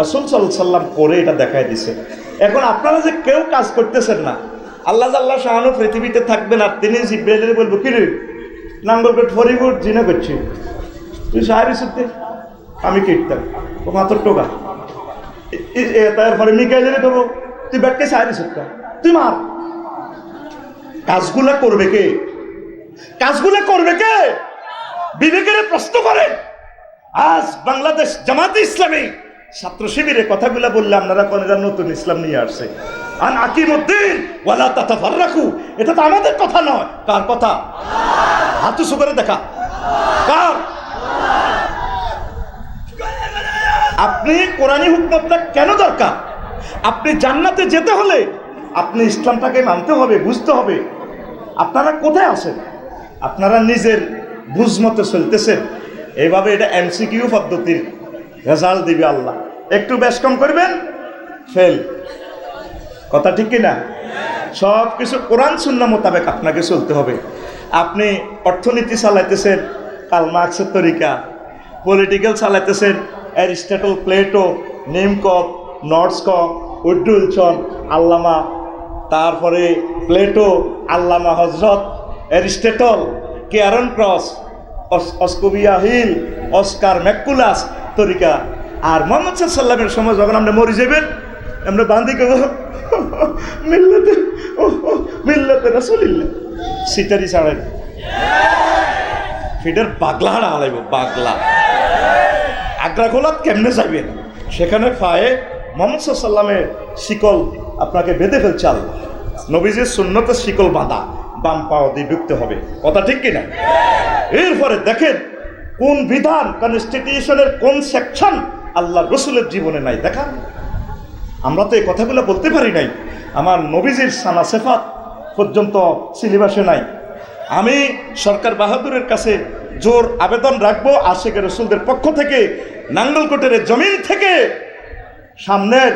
Speaker 1: রাসূল সাল্লাল্লাহু আলাইহি সাল্লাম করে এটা দেখাই দিছে। এখন আপনারা যে কেউ কাজ করতেছেন না, আল্লাহ জাল্লা শাহানু পৃথিবীতে থাকবেন আর তিনি জিব্রাইলের বলবো কি রে নাম বলবে ফরিবুট জিনা করছি, তুই সাহারি সত্যি আমি কীর্তাম ও মাত্র টোকা। তারপরে মিকাইলের দেবো তুই ব্যাটকে সাহারি সত্যা, তুই মার। কাজগুলা করবে কে? কাজগুলা করবে কে? বিবেকের প্রশ্ন করেন। আজ বাংলাদেশ জামাতে ইসলামী ছাত্র শিবিরে কথাগুলা বললে আপনারা কোনটা নতুন ইসলাম নিয়ে আসছে। আন আকিমুদ্দিন ওয়ালা তাতাফাররাকু, এটা তো আমাদের কথা নয়। কার কথা? হাত উঁচু করে দেখা। কার? আপনি কোরআনী হুকুমতটা কেন দরকার? আপনি জান্নাতে যেতে হলে আপনি ইসলামটাকে মানতে হবে, বুঝতে হবে। আপনারা কোথায় আছেন? আপনারা নিজের বুঝ মতো চলতেছেন। এইভাবে এটা এমসিকিউ পদ্ধতির রেজাল্ট দিবে আল্লাহ। একটু বেশ কম করবেন, ফেল। কথা ঠিক কিনা? সব কিছু কোরআন সুন্নাহ মোতাবেক আপনাকে চলতে হবে। আপনি অর্থনীতি চালাইতেছেন কার্ল মার্কসের তরিকা, পলিটিক্যাল চালাইতেছেন অ্যারিস্টটল, প্লেটো, নিমকপ, নর্সকপ, উডুলসন, আল্লামা, তারপরে প্লেটো, আল্লামা হজরত, অ্যারিস্টটল, কেয়ারন ক্রস, অস্কোবিয়া হিল, অস্কার ম্যাকুলাস তরিকা। আর মোহাম্মদ সাল্লামের সময় যখন আমরা মরে যাবেন আমরা বান্দি করব মিল্লাতে রাসূলিল্লাহ, সিটারি ছাড়েন ফিডার বাগলা হাড়া হারাইব। বাগলা আগ্রা গোলাত কেমনে যাবেন? সেখানে পায়ে মোহাম্মদ সাল্লামের শিকল আপনাকে বেঁধে ফেলছে আল্লাহ। নবীজির সুন্নতের শিকল বাঁধা, বাম পাও দিয়ে ঢুকতে হবে। কথা ঠিক কিনা? এরপরে দেখেন কোন বিধান, কনস্টিটিউশনের কোন সেকশন আল্লাহ রসুলের জীবনে নাই দেখা। আমরা তো এই কথাগুলো বলতে পারি নাই, আমার নবীজির সানা সেফাত পর্যন্ত সিলেবাসে নাই। আমি সরকার বাহাদুরের কাছে জোর আবেদন রাখবো, আশিক রসুলদের পক্ষ থেকে নাঙ্গলকোটের জমিন থেকে সামনের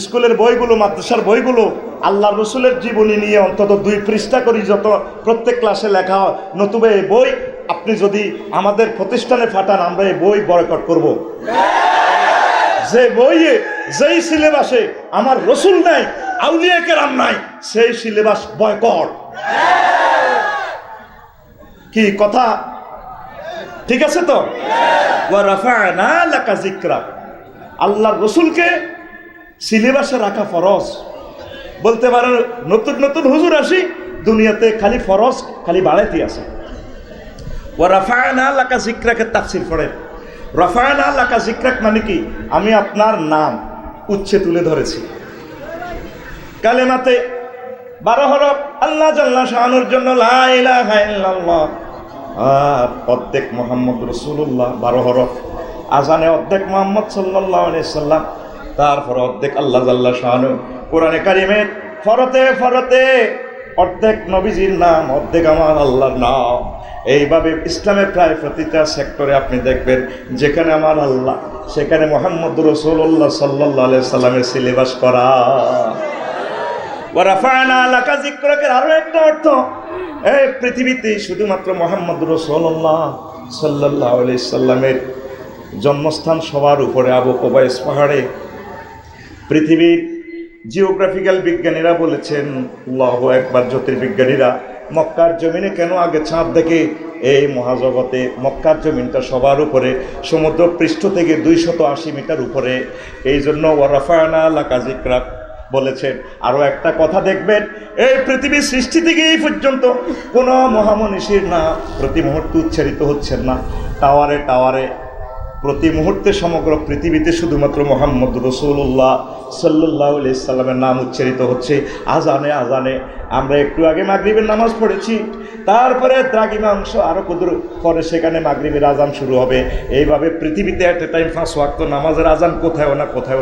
Speaker 1: স্কুলের বইগুলো, মাদ্রাসার বইগুলো আল্লাহ রসুলের জীবনী নিয়ে অন্তত 2 পৃষ্ঠা করি যত প্রত্যেক ক্লাসে লেখা হয়। নতুবা এই বই আপনি যদি আমাদের প্রতিষ্ঠানে পাঠান, আমরা এই বই বয়কট করব। যে বইয়ে যেই সিলেবাসে আমার রসুল নাই, আউলিয়া কেরাম নাই, সেই সিলেবাস বয়কট। কি কথা ঠিক আছে তো? ওয়া রাফা'না লাকা যিকরাক, আল্লাহর রসুলকে সিলেবাসে রাখা ফরজ। বলতে পারেন নতুন নতুন হুজুর আসি, দুনিয়াতে খালি ফরজ খালি বাড়াইতে আছে। ওয়া রাফা'না লাকা যিকরাকের তাফসীর পড়েন। রাফা'না লাকা যিকরাক মানে কি? আমি আপনার নাম উচ্চে তুলে ধরেছি। কালেমাতে 12 হরফ আল্লাহ জাল্লা শানুর জন্য লা ইলাহা ইল্লাল্লাহ, আর অর্ধেক মুহাম্মদ রাসূলুল্লাহ 12 হরফ। আজানে অর্ধেক মুহাম্মদ সাল্লাল্লাহু আলাইহি সাল্লাম, তারপর অর্ধেক আল্লাহ জাল্লা শানু। কোরআনে কারিমের ফরতে ফরতে অর্ধেক নবীজির নাম, অর্ধেক আমার আল্লাহর নাম। এইভাবে ইসলামের প্রায় প্রতিটা সেক্টরে আপনি দেখবেন যেখানে আমার আল্লাহ, সেখানে মুহাম্মদ রাসূলুল্লাহ সাল্লাল্লাহু আলাইহি সাল্লামের সিলেবাস করা। ওয়া রাফা'না লাকা যিকরাকের আরো একটা অর্থ, এই পৃথিবীতে শুধুমাত্র মুহাম্মদ রাসূলুল্লাহ সাল্লাল্লাহু আলাইহি সাল্লামের জন্মস্থান সবার উপরে আবু কুবাইস পাহাড়ে। পৃথিবীর জিওগ্রাফিক্যাল বিজ্ঞানীরা বলেছেন, আল্লাহু আকবার, জ্যোতির্বিজ্ঞানীরা, মক্কার জমিনে কেন আগে চাঁদ দেখে? এই মহাজগতে মক্কার জমিনটা সবার উপরে, সমুদ্র পৃষ্ঠ থেকে 280 মিটার উপরে। এই জন্য ওয়া রাফা'না লাকা যিকরাক বলেছেন। আরও একটা কথা দেখবেন, এই পৃথিবীর সৃষ্টি থেকে এই পর্যন্ত কোনো মহামনীষীর নাম প্রতি মুহূর্তে উচ্চারিত হচ্ছেন না। টাওয়ারে টাওয়ারে প্রতি মুহূর্তে সমগ্র পৃথিবীতে শুধুমাত্র মুহাম্মদ রাসূলুল্লাহ সাল্লাল্লাহু আলাইহি সাল্লামের নাম উচ্চারিত হচ্ছে। আজানে আজানে আমরা একটু আগে মাগরিবের নামাজ পড়েছি, তারপরে দ্রাঘিমাংশ আরও কুদুর পরে সেখানে মাগরিবের আজান শুরু হবে। এইভাবে পৃথিবীতে এট এ টাইম 5 ওয়াক্ত নামাজের আজান কোথাও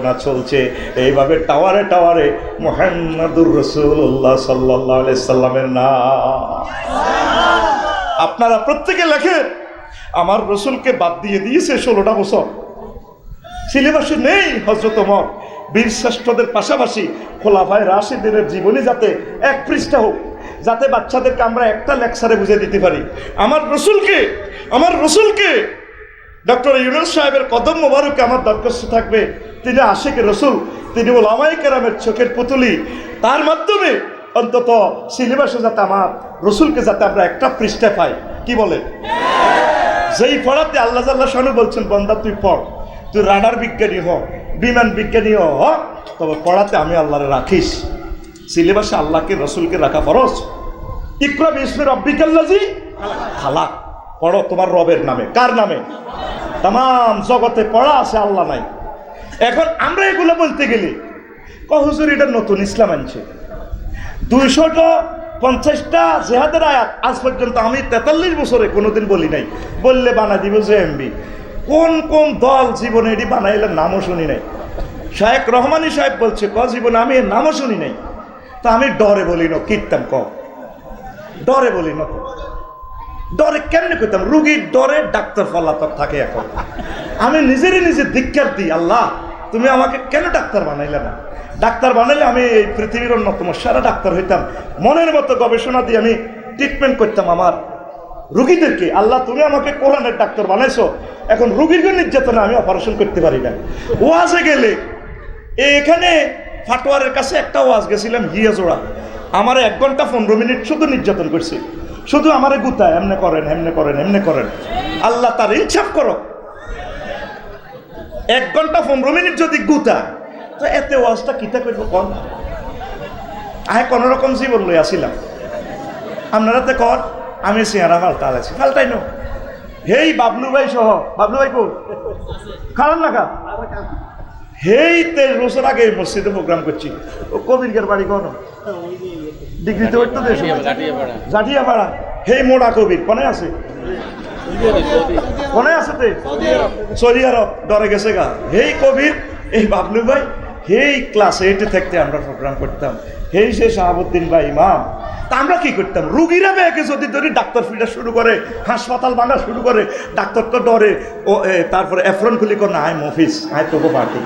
Speaker 1: না চলছে। এইভাবে টাওয়ারে টাওয়ারে মুহাম্মদুর রাসূলুল্লাহ সাল্লাল্লাহু আলাইহি সাল্লামের নাম। আপনারা প্রত্যেকে লেখেন, আমার রসুলকে বাদ দিয়ে দিয়েছে 16টা বছর, সিলেবাসে নেই। হযরত ওমর বীর শ্রেষ্ঠদের পাশাপাশি খোলাফায়ে রাশিদিনের জীবনী যাতে 1 পৃষ্ঠা হোক, যাতে বাচ্চাদেরকে আমরা একটা লেকচারে বুঝিয়ে দিতে পারি। আমার রসুলকে ডক্টর ইউনূস সাহেবের কদম মোবারকে আমার দরখাস্ত থাকবে, তিনি আশিকে রসুল, তিনি উলামায়ে কেরামের চোখের পুতুলি। তার মাধ্যমে অন্তত সিলেবাসে যাতে আমার রসুলকে যাতে আমরা একটা পৃষ্ঠা পাই। কি বলে? যেই পড়াতে আল্লাহ জাল্লা শানু বলছেন, বান্দা তুই পড়, তুই রাডার বিজ্ঞানী হ, বিমান বিজ্ঞানী হ, তবে পড়াতে আমি আল্লাহরে রাখিস। সিলেবাসে আল্লাহকে রসুলকে রাখা ফরজ। ইকরা বিসমি রাব্বিকাল্লাযী খালাক, পড়ো তোমার রবের নামে। কার নামে? তাম জগতে পড়া আছে, আল্লাহ নাই। এখন আমরা এগুলো বলতে গেলে হুজুর এটা নতুন ইসলাম আনছে, 250টা জেহাদের আয়াত আজ পর্যন্ত আমি 43 বছরে কোনোদিন বলি নাই। বললে বানা দিব যে এমবি। কোন কোন দল জীবনে এটি বানাইলে নামও শুনি নাই। শায়েখ রহমানী সাহেব বলছে, জীবনে আমি এর নামও শুনি নাই। তা আমি ডরে বলি না, কীর্তাম ডরে বলি না। ডরে কেমনে করতাম? রুগীর ডরে ডাক্তার পলাতক থাকে। এখন আমি নিজে ধিক্কার দিই, আল্লাহ তুমি আমাকে কেন ডাক্তার বানাইলে না? ডাক্তার বানাইলে আমি এই পৃথিবীর অন্যতম সেরা ডাক্তার হইতাম। মনের মতো গবেষণা দিয়ে আমি ট্রিটমেন্ট করতাম আমার রুগীদেরকে। আল্লাহ তুমি আমাকে কোরআনের ডাক্তার বানাইছো, এখন রুগীর নির্যাতনে আমি অপারেশন করতে পারি না। ওয়াজে গেলে এখানে ফাটোয়ারের কাছে একটা ওয়াজ গেছিলাম, হিয়াজোড়া, আমার 1 ঘন্টা 15 মিনিট শুধু নির্যাতন করছি, শুধু আমারে গুতায়, এমনে করেন। আল্লাহ তার ইনসাফ করো। 1 ঘন্টা 15 মিনিট যদি গুতা, তো এতে ওয়াজটা কিতা করবো কন? আহে কোন রকম জীবন লই আসিলাম। আপনারা তো কর আমি চেহারা ফালতাই নো। হেই বাবলু ভাই সহ, বাবলু ভাই কো খারাপ না খা, হেই 23 বছর আগে এই মসজিদে প্রোগ্রাম করছি। ও কবিরকের বাড়ি কোন ডিগ্রিতে উঠতে দেশ জাটিয়াপাড়া। হেই মোড়া কবির কোনে আছে? কোনে আছে? সৌদি আরব ডরে গেছে গা। হেই কবির, এই বাবলু ভাই, হেই ক্লাস 8 থাকতে আমরা প্রোগ্রাম করতাম। হেই সে শাহাবুদ্দিন ভাই ইমাম। তা আমরা কি করতাম? রুগীরা ব্যাগে যদি ধরি ডাক্তার ফিটা শুরু করে, হাসপাতাল ভাঙা শুরু করে, ডাক্তার তো ডরে। ও তারপরে এফরন খুলি কর না, আয় মফিস, আয় তোকে পার্টি।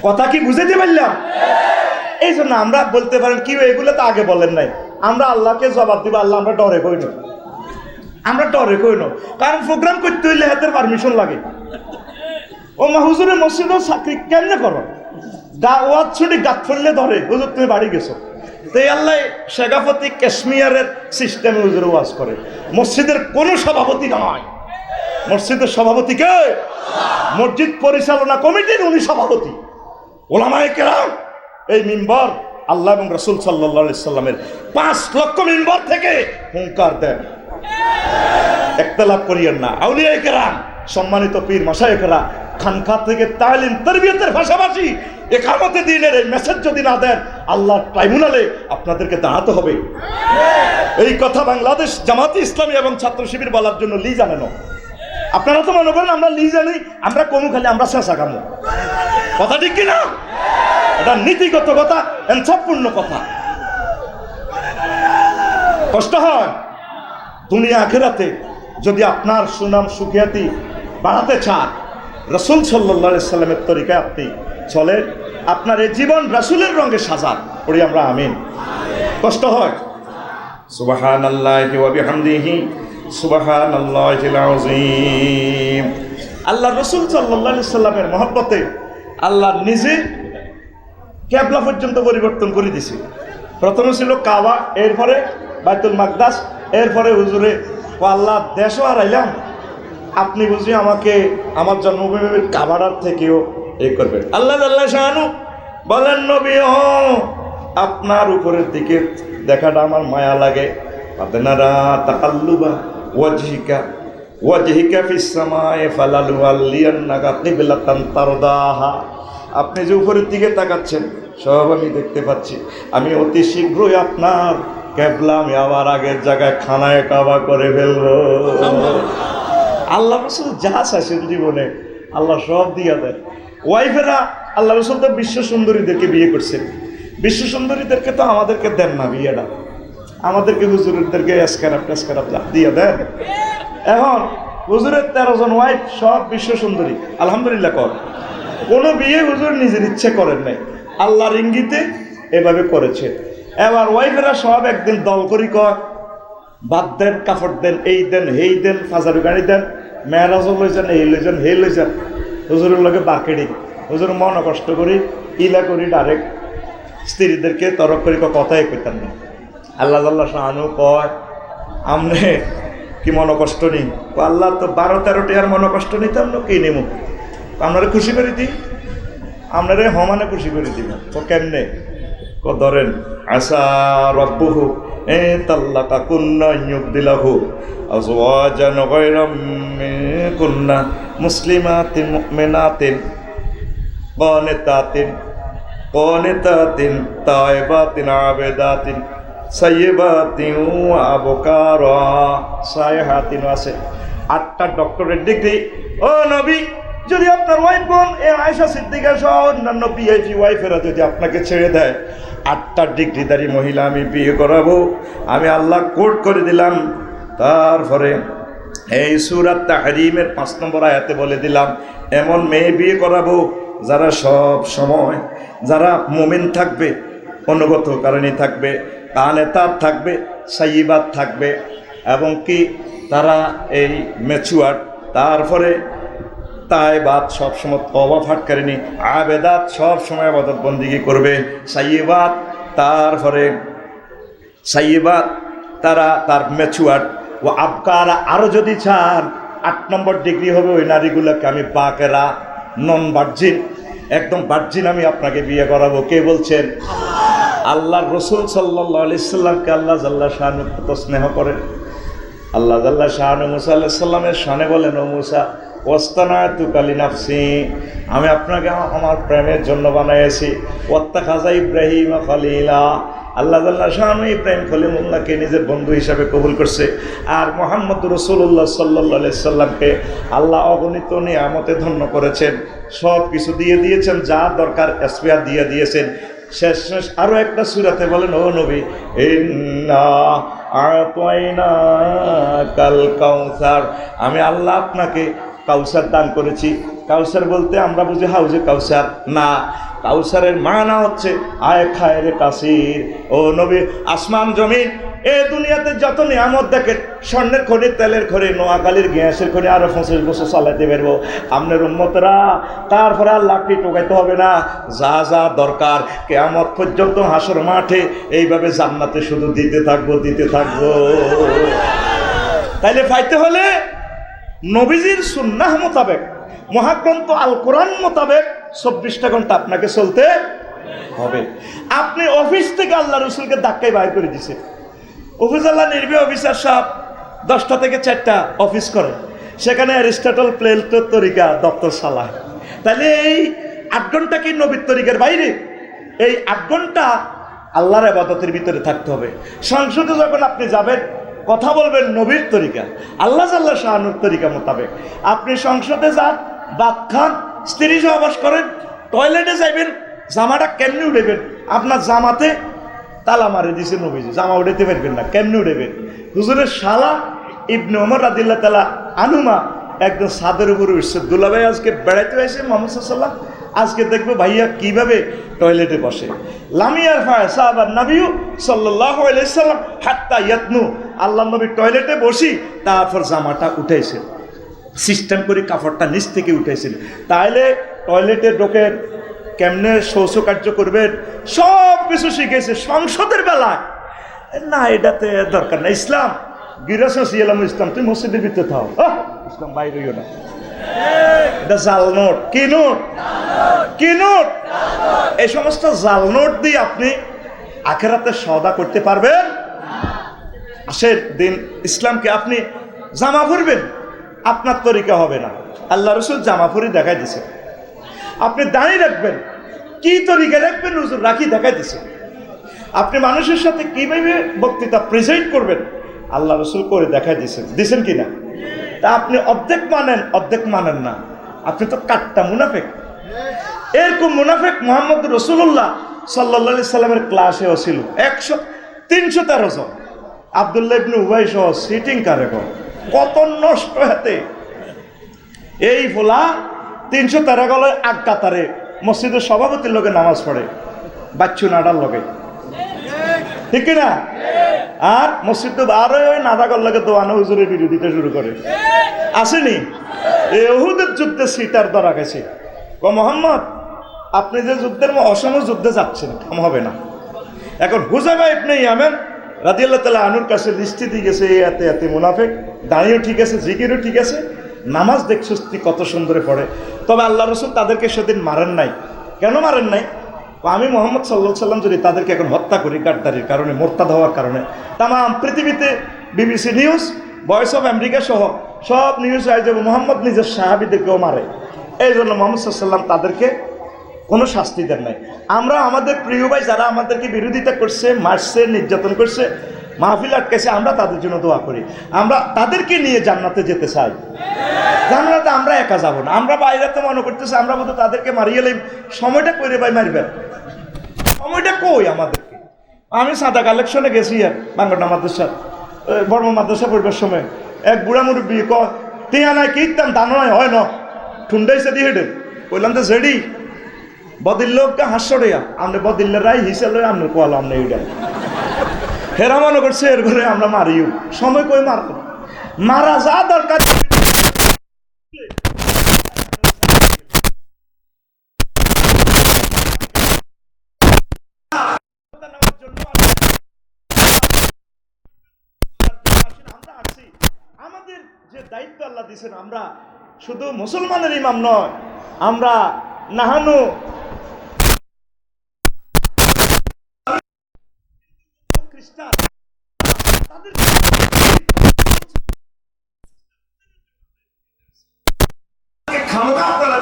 Speaker 1: কথা কি বুঝাইতে পারলাম? এই জন্য আমরা বলতে পারেন কি এগুলো তো আগে বলেন নাই। আমরা আল্লাহকে জবাব দিব, আল্লাহ আমরা ডরে কই না, আমরা ডরে কই না। কারণ প্রোগ্রাম করতে হইলে হাতের পারমিশন লাগে। ও মা হুজুরের মসজিদও চাকরি কেমনে করো? ওয়াজ ছুটি গাত ফেললে ধরে, হুজুর তুমি বাড়ি গেছো। তো আল্লাহ শেখাফতি কাশ্মীরের সিস্টেমে হুজুর ওয়াজ করে। মসজিদের কোনো সভাপতি নয়, মসজিদের সভাপতি কে? মসজিদ পরিচালনা কমিটির উনি সভাপতি। ওলামায়ে কেরাম এই মিম্বর আল্লাহ এবং রাসূল সাল্লাল্লাহু আলাইহি সাল্লামের 5 লক্ষ মিম্বর থেকে হুঙ্কার দেন, ইখতিলাফ করিয়েন না। আউলিয়ায়ে কেরাম, সম্মানিত পীর মাশায়েখরা খানকা থেকে তালিম তারবিয়তের পাশাপাশি ইকামতে দ্বীনের এই মেসেজ যদি না দেন, আল্লাহর ট্রাইব্যুনালে আপনাদেরকে দাঁড়াতে হবে। এই কথা বাংলাদেশ জামাতে ইসলামী এবং ছাত্র শিবির বলার জন্য লি জানে না। আপনারা তো মনে করেন আমরা লি জানি, আমরা কমু খালি আমরা শেষা কামু। কথা ঠিক কিনা? এটা নীতিগত কথা, ইনসাফপূর্ণ কথা। কষ্ট হয় দুনিয়া আখিরাতে যদি আপনার সুনাম সুখিয়াতি বাড়াতে চান, রাসূল সাল্লাল্লাহু আলাইহি সাল্লামের তরিকায় আপনি চলেন, আপনার এই জীবন রাসূলের রঙে সাজান। পড়ি আমরা আমিন। কষ্ট হয় সুবহানাল্লাহি ওয়া বিহামদিহি সুবহানাল্লাহিল আযীম। আল্লাহ রাসূল সাল্লাল্লাহু আলাইহি সাল্লামের মহব্বতে আল্লাহ নিজে কিবলা পর্যন্ত পরিবর্তন করে দিয়েছে। প্রথমে ছিল কাবা, এরপরে বাইতুল মাকদাস, এরপরে হুজুরে ও আল্লাহ দেশও হারাইলাম, আপনি বুঝি আমাকে আমার জন্মভূমির কাবাড়ার থেকেও এই করবেন। আল্লাহ আল্লাহ শাহানু বলেন, নবী আপনার উপরের দিকে দেখাটা আমার মায়া লাগে। আপনারা তাকাল্লুবা ওয়াজহিকা ওয়াজহিকা ফিস সামায়ে ফালালুয়াল্লিয়ান্নাকা কিবলাতান তারদাহা। আপনি যে উপরের দিকে তাকাচ্ছেন সব আমি দেখতে পাচ্ছি। আমি অতি শীঘ্রই আপনার কিবলা আমি আবার আগের জায়গায় খানায় কাবা করে ফেলবো। আল্লাহ রাসূল যা চাইছেন জীবনে আল্লাহ সব দিয়া দেন। ওয়াইফেরা আল্লাহ রাসূল তো বিশ্ব সুন্দরীদেরকে বিয়ে করছেন, বিশ্ব সুন্দরীদেরকে তো আমাদেরকে দেন না বিয়েটা, আমাদেরকে হুজুরদেরকে এসকারাপ দিয়ে দেন। এখন হুজুরের 13 জন ওয়াইফ সব বিশ্ব সুন্দরী, আলহামদুলিল্লাহ কর। কোনো বিয়ে হুজুর নিজের ইচ্ছে করেন নাই, আল্লাহর ইঙ্গিতে এভাবে করেছে। এবার ওয়াইফেরা সব একদিন দল করি কয় বাদ দেন, কাপড় দেন, এই দেন, হেই দেন, ফাজারু গাড়ি দেন, মেয়েরাজও লই যান, এই লই যান, হে লই যান। হুজুরের লগে বাকেডি, হুজুর মন কষ্ট করি ইলা করি ডাইরেক্ট স্ত্রীদেরকে তরক করি কথাই কইতাম না। আল্লাহ আল্লাহ শাহানু কয় আমনে কি মন কষ্ট নেই? আল্লাহ তো 12-13টি আর মন কষ্ট নিতাম না, কি নেব? আপনারা খুশি করে দিই, আপনারা হমানে খুশি করে দিব। তো কেমনে? ধরেন আসা রব্বুহু তাল্লাকা কুন্না ইউবদিলাহু আজওয়াজান গায়রাম মিনকুন্না মুসলিমাতিন মুমিনাতিন কানিতাতিন তাইবাতিন আবেদাতিন সাইয়্যিবাতিন আবকারা সাইহাতিন আছে। 8টা ডক্টরেট ডিগ্রি। ও নবী, যদি আপনার ওয়াইফ বোন আয়েশা সিদ্দিকা সহ অন্যান্য পিএইচডি ওয়াইফেরা যদি আপনাকে ছেড়ে দেয়, 8টা ডিগ্রিধারী মহিলা আমি বিয়ে করাবো, আমি আল্লাহ কোট করে দিলাম। তারপরে এই সূরা তাহরিমের 5 নম্বর আয়াতে বলে দিলাম এমন মেয়ে বিয়ে করাবো যারা সব সময়, যারা মুমিন থাকবে, অনুগত কারণে থাকবে, কানেতাত থাকবে, সাইয়্যিবাত থাকবে, এবং কি তারা এই ম্যাচুয়ার, তারপরে তাইবাত সবসময় তওবা ফাটকারিনি, আবেদাত সবসময় ইবাদত বন্দেগী করবে, সাইয়্যিবাত, তারপরে সাইয়্যিবাত তারা তার ম্যাচুয়ার ও আবকারা। আরও যদি চান 8 নম্বর ডিগ্রি হবে ওই নারীগুলোকে আমি বাকেরা, নন ভার্জিন, একদম ভার্জিন আমি আপনাকে বিয়ে করাবো। কে বলছেন? আল্লাহ রাসূল সাল্লাল্লাহু আলাইহি সাল্লামকে আল্লাহ জাল্লা শানুহু কত স্নেহ করেন। আল্লাহ জাল্লা শাহানু মুসা আলাইহিস সালামের শানে বলেন, ও মুসা ওয়াস্তানাতু কালি নাফসি, আমি আপনাকে আমার প্রেমের জন্য বানাইছি। ওয়াত্তাখাযা ইব্রাহিম খলিলা, আল্লাহ জাল্লা শাহানু ইব্রাহিম খলিলুল্লাহকে নিজের বন্ধু হিসাবে কবুল করছে। আর মুহাম্মদ রাসূলুল্লাহ সাল্লাল্লাহু আলাইহি সাল্লামকে আল্লাহ অগণিত নিয়ামতে ধন্য করেছেন, সব কিছু দিয়ে দিয়েছেন, যা দরকার স্পেয়ার দিয়ে দিয়েছেন। শেষ আরো একটা সূরাতে বলেন, ও নবী ইন্না আ'তাইনাকাল কাউসার, আমি আল্লাহ আপনাকে কাউসার দান করেছি। কাউসার বলতে আমরা বুঝি হাউজে কাউসার না, কাউসারের মানা হচ্ছে আয় খায়রে কাসির। ও নবী, আসমান জমিন এ দুনিয়াতে যত নিয়ামত দেখেন, স্বর্ণের খনি, তেলের খনি, নোয়াখালীর গ্যাসের খনি, আরো 25 বছর চালাইতে পারবো আপনার উম্মতরা। তারপরে আর লাকড়ি টোকাইতে হবে না, যা যা দরকার কিয়ামত পর্যন্ত হাসর মাঠে এইভাবে জান্নাতে শুধু দিতে থাকবো, দিতে থাকবো। তাইলে পাইতে হলে নবীজির সুন্নাহ মোতাবেক, মহাগ্রন্থ আল কোরআন মোতাবেক 24টা ঘন্টা আপনাকে চলতে হবে। আপনি অফিস থেকে আল্লাহ রসুলকে ধাক্কায় বাইর করে দিছে, অফিস আল্লাহ নির্বাহী অফিসার সাহেব 10টা থেকে 4টা অফিস করে, সেখানে অ্যারিস্টটল প্লেটোর তরিকা দপ্তর চালায়। তাহলে এই 8 ঘন্টা কি নবীর তরিকার বাইরে? এই 8 ঘন্টা আল্লাহর ইবাদতের ভিতরে থাকতে হবে। সংসদে যখন আপনি যাবেন, কথা বলবেন নবীর তরিকা, আল্লাহ জাল্লা শাহানুর তরিকা মোতাবেক। আপনি সংসদে যান, ভাত খান, স্ত্রী সহবাস করেন, টয়লেটে যাইবেন, জামাটা কেমনি উঠেবেন? আপনার জামাতে তালা মারে দিছে নবীজি, জামা উঠাইতে পারবেন না, কেমনি উঠেবেন? হুজুরের শালা ইবনে ওমর রাদিয়াল্লাহু তাআলা আনুমা একদম ছাদের উপরে উঠছে, দুলাভাই আজকে বেড়াইতে হয়েছে মোহাম্মদ সাল্লাল্লাহু, আজকে দেখবো ভাইয়া কিভাবে টয়লেটে বসে। লামিয়ার ফায় সাহাবার নবীও সাল্লাল্লাহু আলাইহি সাল্লাম হাত্তা ইয়াতনু, আল্লাহ নবী টয়লেটে বসি তারপর জামাটা উঠাইছে, সিস্টেম করে কাপড়টা নিচ থেকে উঠাইছেন। তাইলে টয়লেটে ঢোকে কেমনে শৌচ কার্য করবেন সব কিছু শিখেছে। সংসদের বেলায় না, এটাতে দরকার না। ইসলাম গিরাসিয়ালাম ইসলাম, তুই মসজিদের ভিতরে থাও, ইসলাম বাইরে হইও না। এটা জাল নোট। কি নোট? কি নোট? এই সমস্ত জাল নোট দিয়ে আপনি আখেরাতে সওদা করতে পারবেন? আসের দিন ইসলামকে আপনি জামা পরবেন, আপনার তরিকা হবে না। আল্লাহ রসুল জামা পরি দেখাই দিছে। আপনি দাঁড়িয়ে রাখবেন, কি তরিকা রাখবেন হুজুর রাখি দেখাই দিছে। আপনি মানুষের সাথে কিভাবে বক্তৃতা প্রেজেন্ট করবেন আল্লাহ রসুল করে দেখাই দিছেন কিনা? তা আপনি অর্ধেক মানেন, অর্ধেক মানেন না, আপনি তো কাট্টা মুনাফেক। এরকম মুনাফেক মুহাম্মদ রাসূলুল্লাহ সাল্লাল্লাহু আলাইহি সাল্লামের ক্লাসেও ছিল 313 জন। আব্দুল্লাহ ইবনে উবাই সহ সিটিং কারেকর কত নষ্ট হাতে। এই ফোলা 313 গলের আগ কাতারে মসজিদের সভাপতির লোকে নামাজ পড়ে, বাচ্চু নাডার লোকে, ঠিক কিনা? আর মসজিদ তো আরো ওই নাদাগর লাগে দোয়ানো হুজুরের বিরোধিতা শুরু করে। আসেনি? এই উহুদের যুদ্ধে সিটার ধরা গেছে। মোহাম্মদ, আপনি যে যুদ্ধের অসম যুদ্ধে যাচ্ছেন, কাম হবে না। এখন হুজাইফা ইবনে ইয়ামান রাদিয়াল্লাহু তাআলা আনহুর কাছে লিস্টি দিয়ে গেছে, এতে এতে মুনাফিক, দাঁড়িয়েও ঠিক আছে, জিকিরও ঠিক আছে, নামাজ দেখছিস তুই কত সুন্দরে পড়ে। তবে আল্লাহ রসুল তাদেরকে সেদিন মারেন নাই। কেন মারেন নাই? আমি মোহাম্মদ সাল্লাল্লাহু আলাইহি সাল্লাম যদি তাদেরকে এখন হত্যা করি গাদ্দারির কারণে, মোরতাদ হওয়ার কারণে, তাম পৃথিবীতে BBC news, voice of America সহ সব নিউজ আয় যাবে মোহাম্মদ নিজের সাহাবীদেরকেও মারে। এই জন্য মোহাম্মদ সাল্লাল্লাহু আলাইহি সাল্লাম তাদেরকে কোনো শাস্তি দেন নাই। আমরা আমাদের প্রিয় ভাই যারা আমাদেরকে বিরোধিতা করছে, মারছে, নির্যাতন করছে, মাহফিল আটকেছে, আমরা তাদের জন্য দোয়া করি। আমরা তাদেরকে নিয়ে জান্নাতে যেতে চাই। জান্নাতে আমরা একা যাব না। আমরা বাইরেতে মনে করতেছি আমরা বোধহয় তাদেরকে মারিয়ে এলাম। সময়টা কইরে ভাই মারবেন, সময়টা কই আমাদেরকে? আমি সাদা কালেকশনে গেছি আর বাংলা মাদ্রাসা, বর্ম মাদ্রাসা পড়বার সময় এক বুড়া মুরব্বী টিয়া নাই কি ইতাম দানো নয় হয় না ঠুন্ডাইছে দিয়ে হেঁটে কইলাম তো জেডি বদিল লোককে হাস্যড়িয়া আপনি বদিল্লের রাই হিসেবে আপনি কোয়াল আপনি এইটা হেরা মনে করছে এর ঘরে আমরা মারিও। সময় কই মারত, মারা যা দরকার আমাদের যে দায়িত্ব আল্লাহ দিয়েছেন, আমরা শুধু মুসলমানের ইমাম নয়, আমরা নাহানু খ্রিস্টান তাদের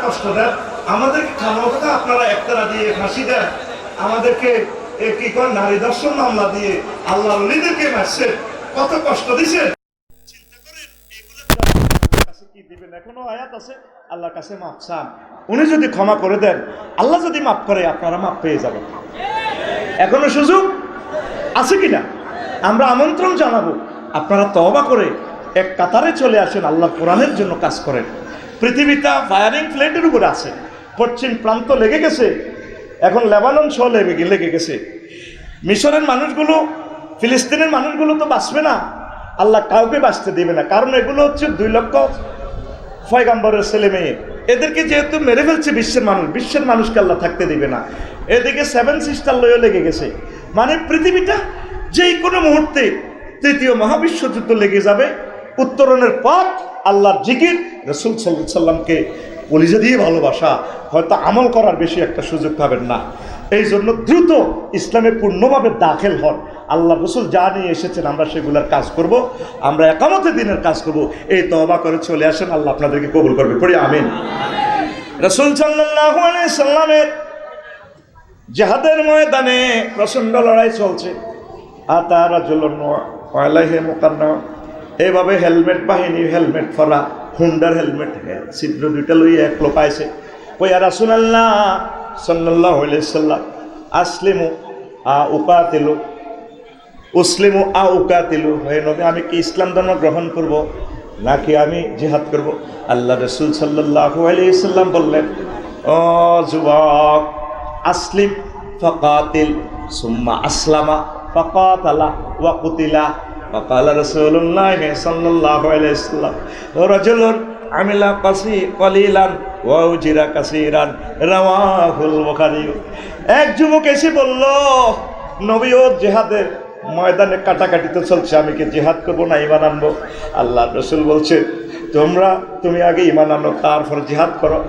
Speaker 1: কষ্ট দেন, আমাদেরকে খামোখা আপনারা একতারা দিয়ে ফাঁসি দেন, আমাদেরকে কি করেন নারী দর্শন মামলা দিয়ে আল্লাহ ওলিদেরকে মারছেন, কত কষ্ট দিছেন। চিন্তা করেন এগুলো কাছে কি দিবেন। এখনো আয়াত আছে, আল্লাহর কাছে মাপ চান, উনি যদি ক্ষমা করে দেন, আল্লাহ যদি মাফ করে, আপনারা মাপ পেয়ে যাবেন। এখনো সুযোগ আছে কিনা? আমরা আমন্ত্রণ জানাবো, আপনারা তওবা করে এক কাতারে চলে আসেন, আল্লাহ কোরআনের জন্য কাজ করেন। পৃথিবীটা ফায়ারিং প্লেটের উপরে আছে, পশ্চিম প্রান্ত লেগে গেছে, এখন লেবানন সহ লেগে গেছে। মিশরের মানুষগুলো, ফিলিস্তিনের মানুষগুলো তো বাঁচবে না, আল্লাহ কাউকে বাঁচতে দিবে না, কারণ এগুলো হচ্ছে 2 লক্ষ পয়গম্বরের ছেলে মেয়ে, এদেরকে যেহেতু মেরে ফেলছে বিশ্বের মানুষকে আল্লাহ থাকতে দিবে না। এদিকে 7 সিস্টার লয়ে লেগে গেছে, মানে পৃথিবীটা যেই কোনো মুহূর্তে 3য় মহাবিশ্বযুদ্ধ লেগে যাবে। উত্তরণের পথ আল্লাহর জিকির, রাসূল সাল্লাল্লাহু আলাইহি সাল্লামকে কলিজা দিয়ে ভালোবাসা, হয়তো আমল করার বেশি একটা সুযোগ পাবেন না। এই জন্য দ্রুত ইসলামে পূর্ণভাবে দাখিল হন। আল্লাহ রাসূল যা নিয়ে এসেছেন আমরা সেগুলোর কাজ করব, আমরা একামতে দিনের কাজ করব। এই তওবা করে চলে আসেন, আল্লাহ আপনাদেরকে কবুল করবে, পড়ি আমিন। রাসূল সাল্লাল্লাহু আলাইহি সাল্লামের জিহাদের ময়দানে প্রচণ্ড লড়াই চলছে। আতা রাজুলুন আলাইহি মুকান্না, এইভাবে হেলমেট বাহিনী, হেলমেট পরা, হুন্ডার হেলমেট, ছিদ্র 2টা লইয়া এক লোক আইছে। কইয়া রাসূলুল্লাহ সাল্লাল্লাহু আলাইহি সাল্লাম, আসলিমু উকাতিলু উসলিমু উকাতিলু, হে নবী আমি কি ইসলাম ধর্ম গ্রহণ করব নাকি আমি জিহাদ করব? আল্লাহ রাসূল সাল্লাল্লাহু আলাইহি সাল্লাম বললেন, ও যুবক, আসলিম ফাকাতিল সুম্মা আসলামা ফাকাতালা ওয়া কুতিলা। وقال رسول الله صلى الله عليه وسلم رجل عمل قليلا واجر كثيرا رواه البخاري। এক যুবক এসে বলল, নবী ও জিহাদের ময়দানে কাটাকাটি তো চলছে, আমি কি জিহাদ করবো না ঈমান আনবো? আল্লাহর রাসূল বলছে, তুমি আগে ঈমান আনো, তারপর জিহাদ করো।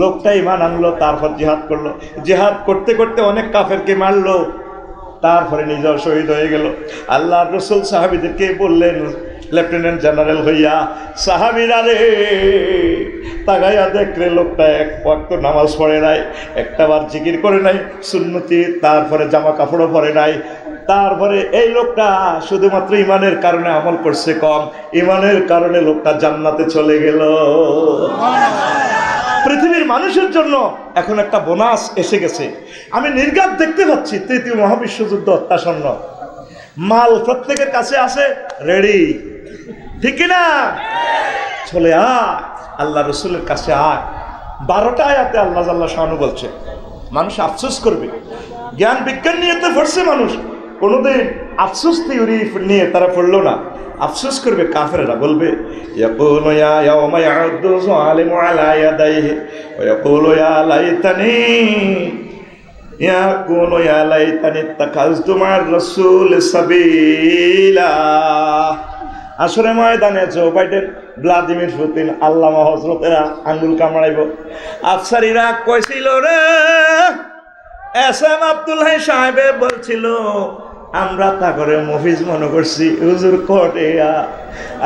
Speaker 1: লোকটা ঈমান আনলো, তারপর জিহাদ করলো। জিহাদ করতে করতে অনেক কাফেরকে মারলো, তারপরে নিজেও শহীদ হয়ে গেল। আল্লাহর রাসূল সাহাবীদেরকে বললেন, লেফটেন্যান্ট জেনারেল হইয়া, সাহাবীরা রে, তাকাইয়া দেখলে লোকটা এক ওয়াক্ত নামাজ পড়ে নাই, একটাবার জিকির করে নাই সুন্নতি, তারপরে জামা কাপড়ও পরে নাই, তারপরে এই লোকটা শুধুমাত্র ইমানের কারণে আমল করছে কম, ইমানের কারণে লোকটা জান্নাতে চলে গেল। পৃথিবীর মানুষের জন্য এখন একটা বোনাস এসে গেছে। আমি নির্ঘাত দেখতে পাচ্ছি 3য় মহাবিশ্বযুদ্ধ অত্যাসন্ন, মাল প্রত্যেকের কাছে আছে রেডি, ঠিক কিনা? চলে আয়, আল্লাহ রসুলের কাছে আয়। 12টা আয়াতে আল্লাহ জাল্লাহ শানু বলছে, মানুষ আফসোস করবে। জ্ঞান বিজ্ঞান নিয়ে তো পড়ছে মানুষ, কোনোদিন আফসোস থিওরি নিয়ে তারা পড়লো না। আফসোস করবে কাফেররা, বলবে ইয়াকুলু ইয়া ইয়াউমা ইয়াউদ্দু যালিমু আলা ইয়াদাইহি ওয়া ইয়াকুলু ইয়া লাইতানি ইয়াকুলু ইয়া লাইতানি ইত্তাখাযতু মা'আর রাসূল সাবিলা। আসরে ময়দানে জো বাইডেন, ভ্লাদিমির পুতিন, আল্লামা হযরতেরা আঙ্গুল কামড়াইব। আফসারিরা কইছিল রে, এসএম আব্দুল হাই সাহেবে বলছিল, আমরা তা করে মফিজ মনে করছি, হুজুর কোর্টে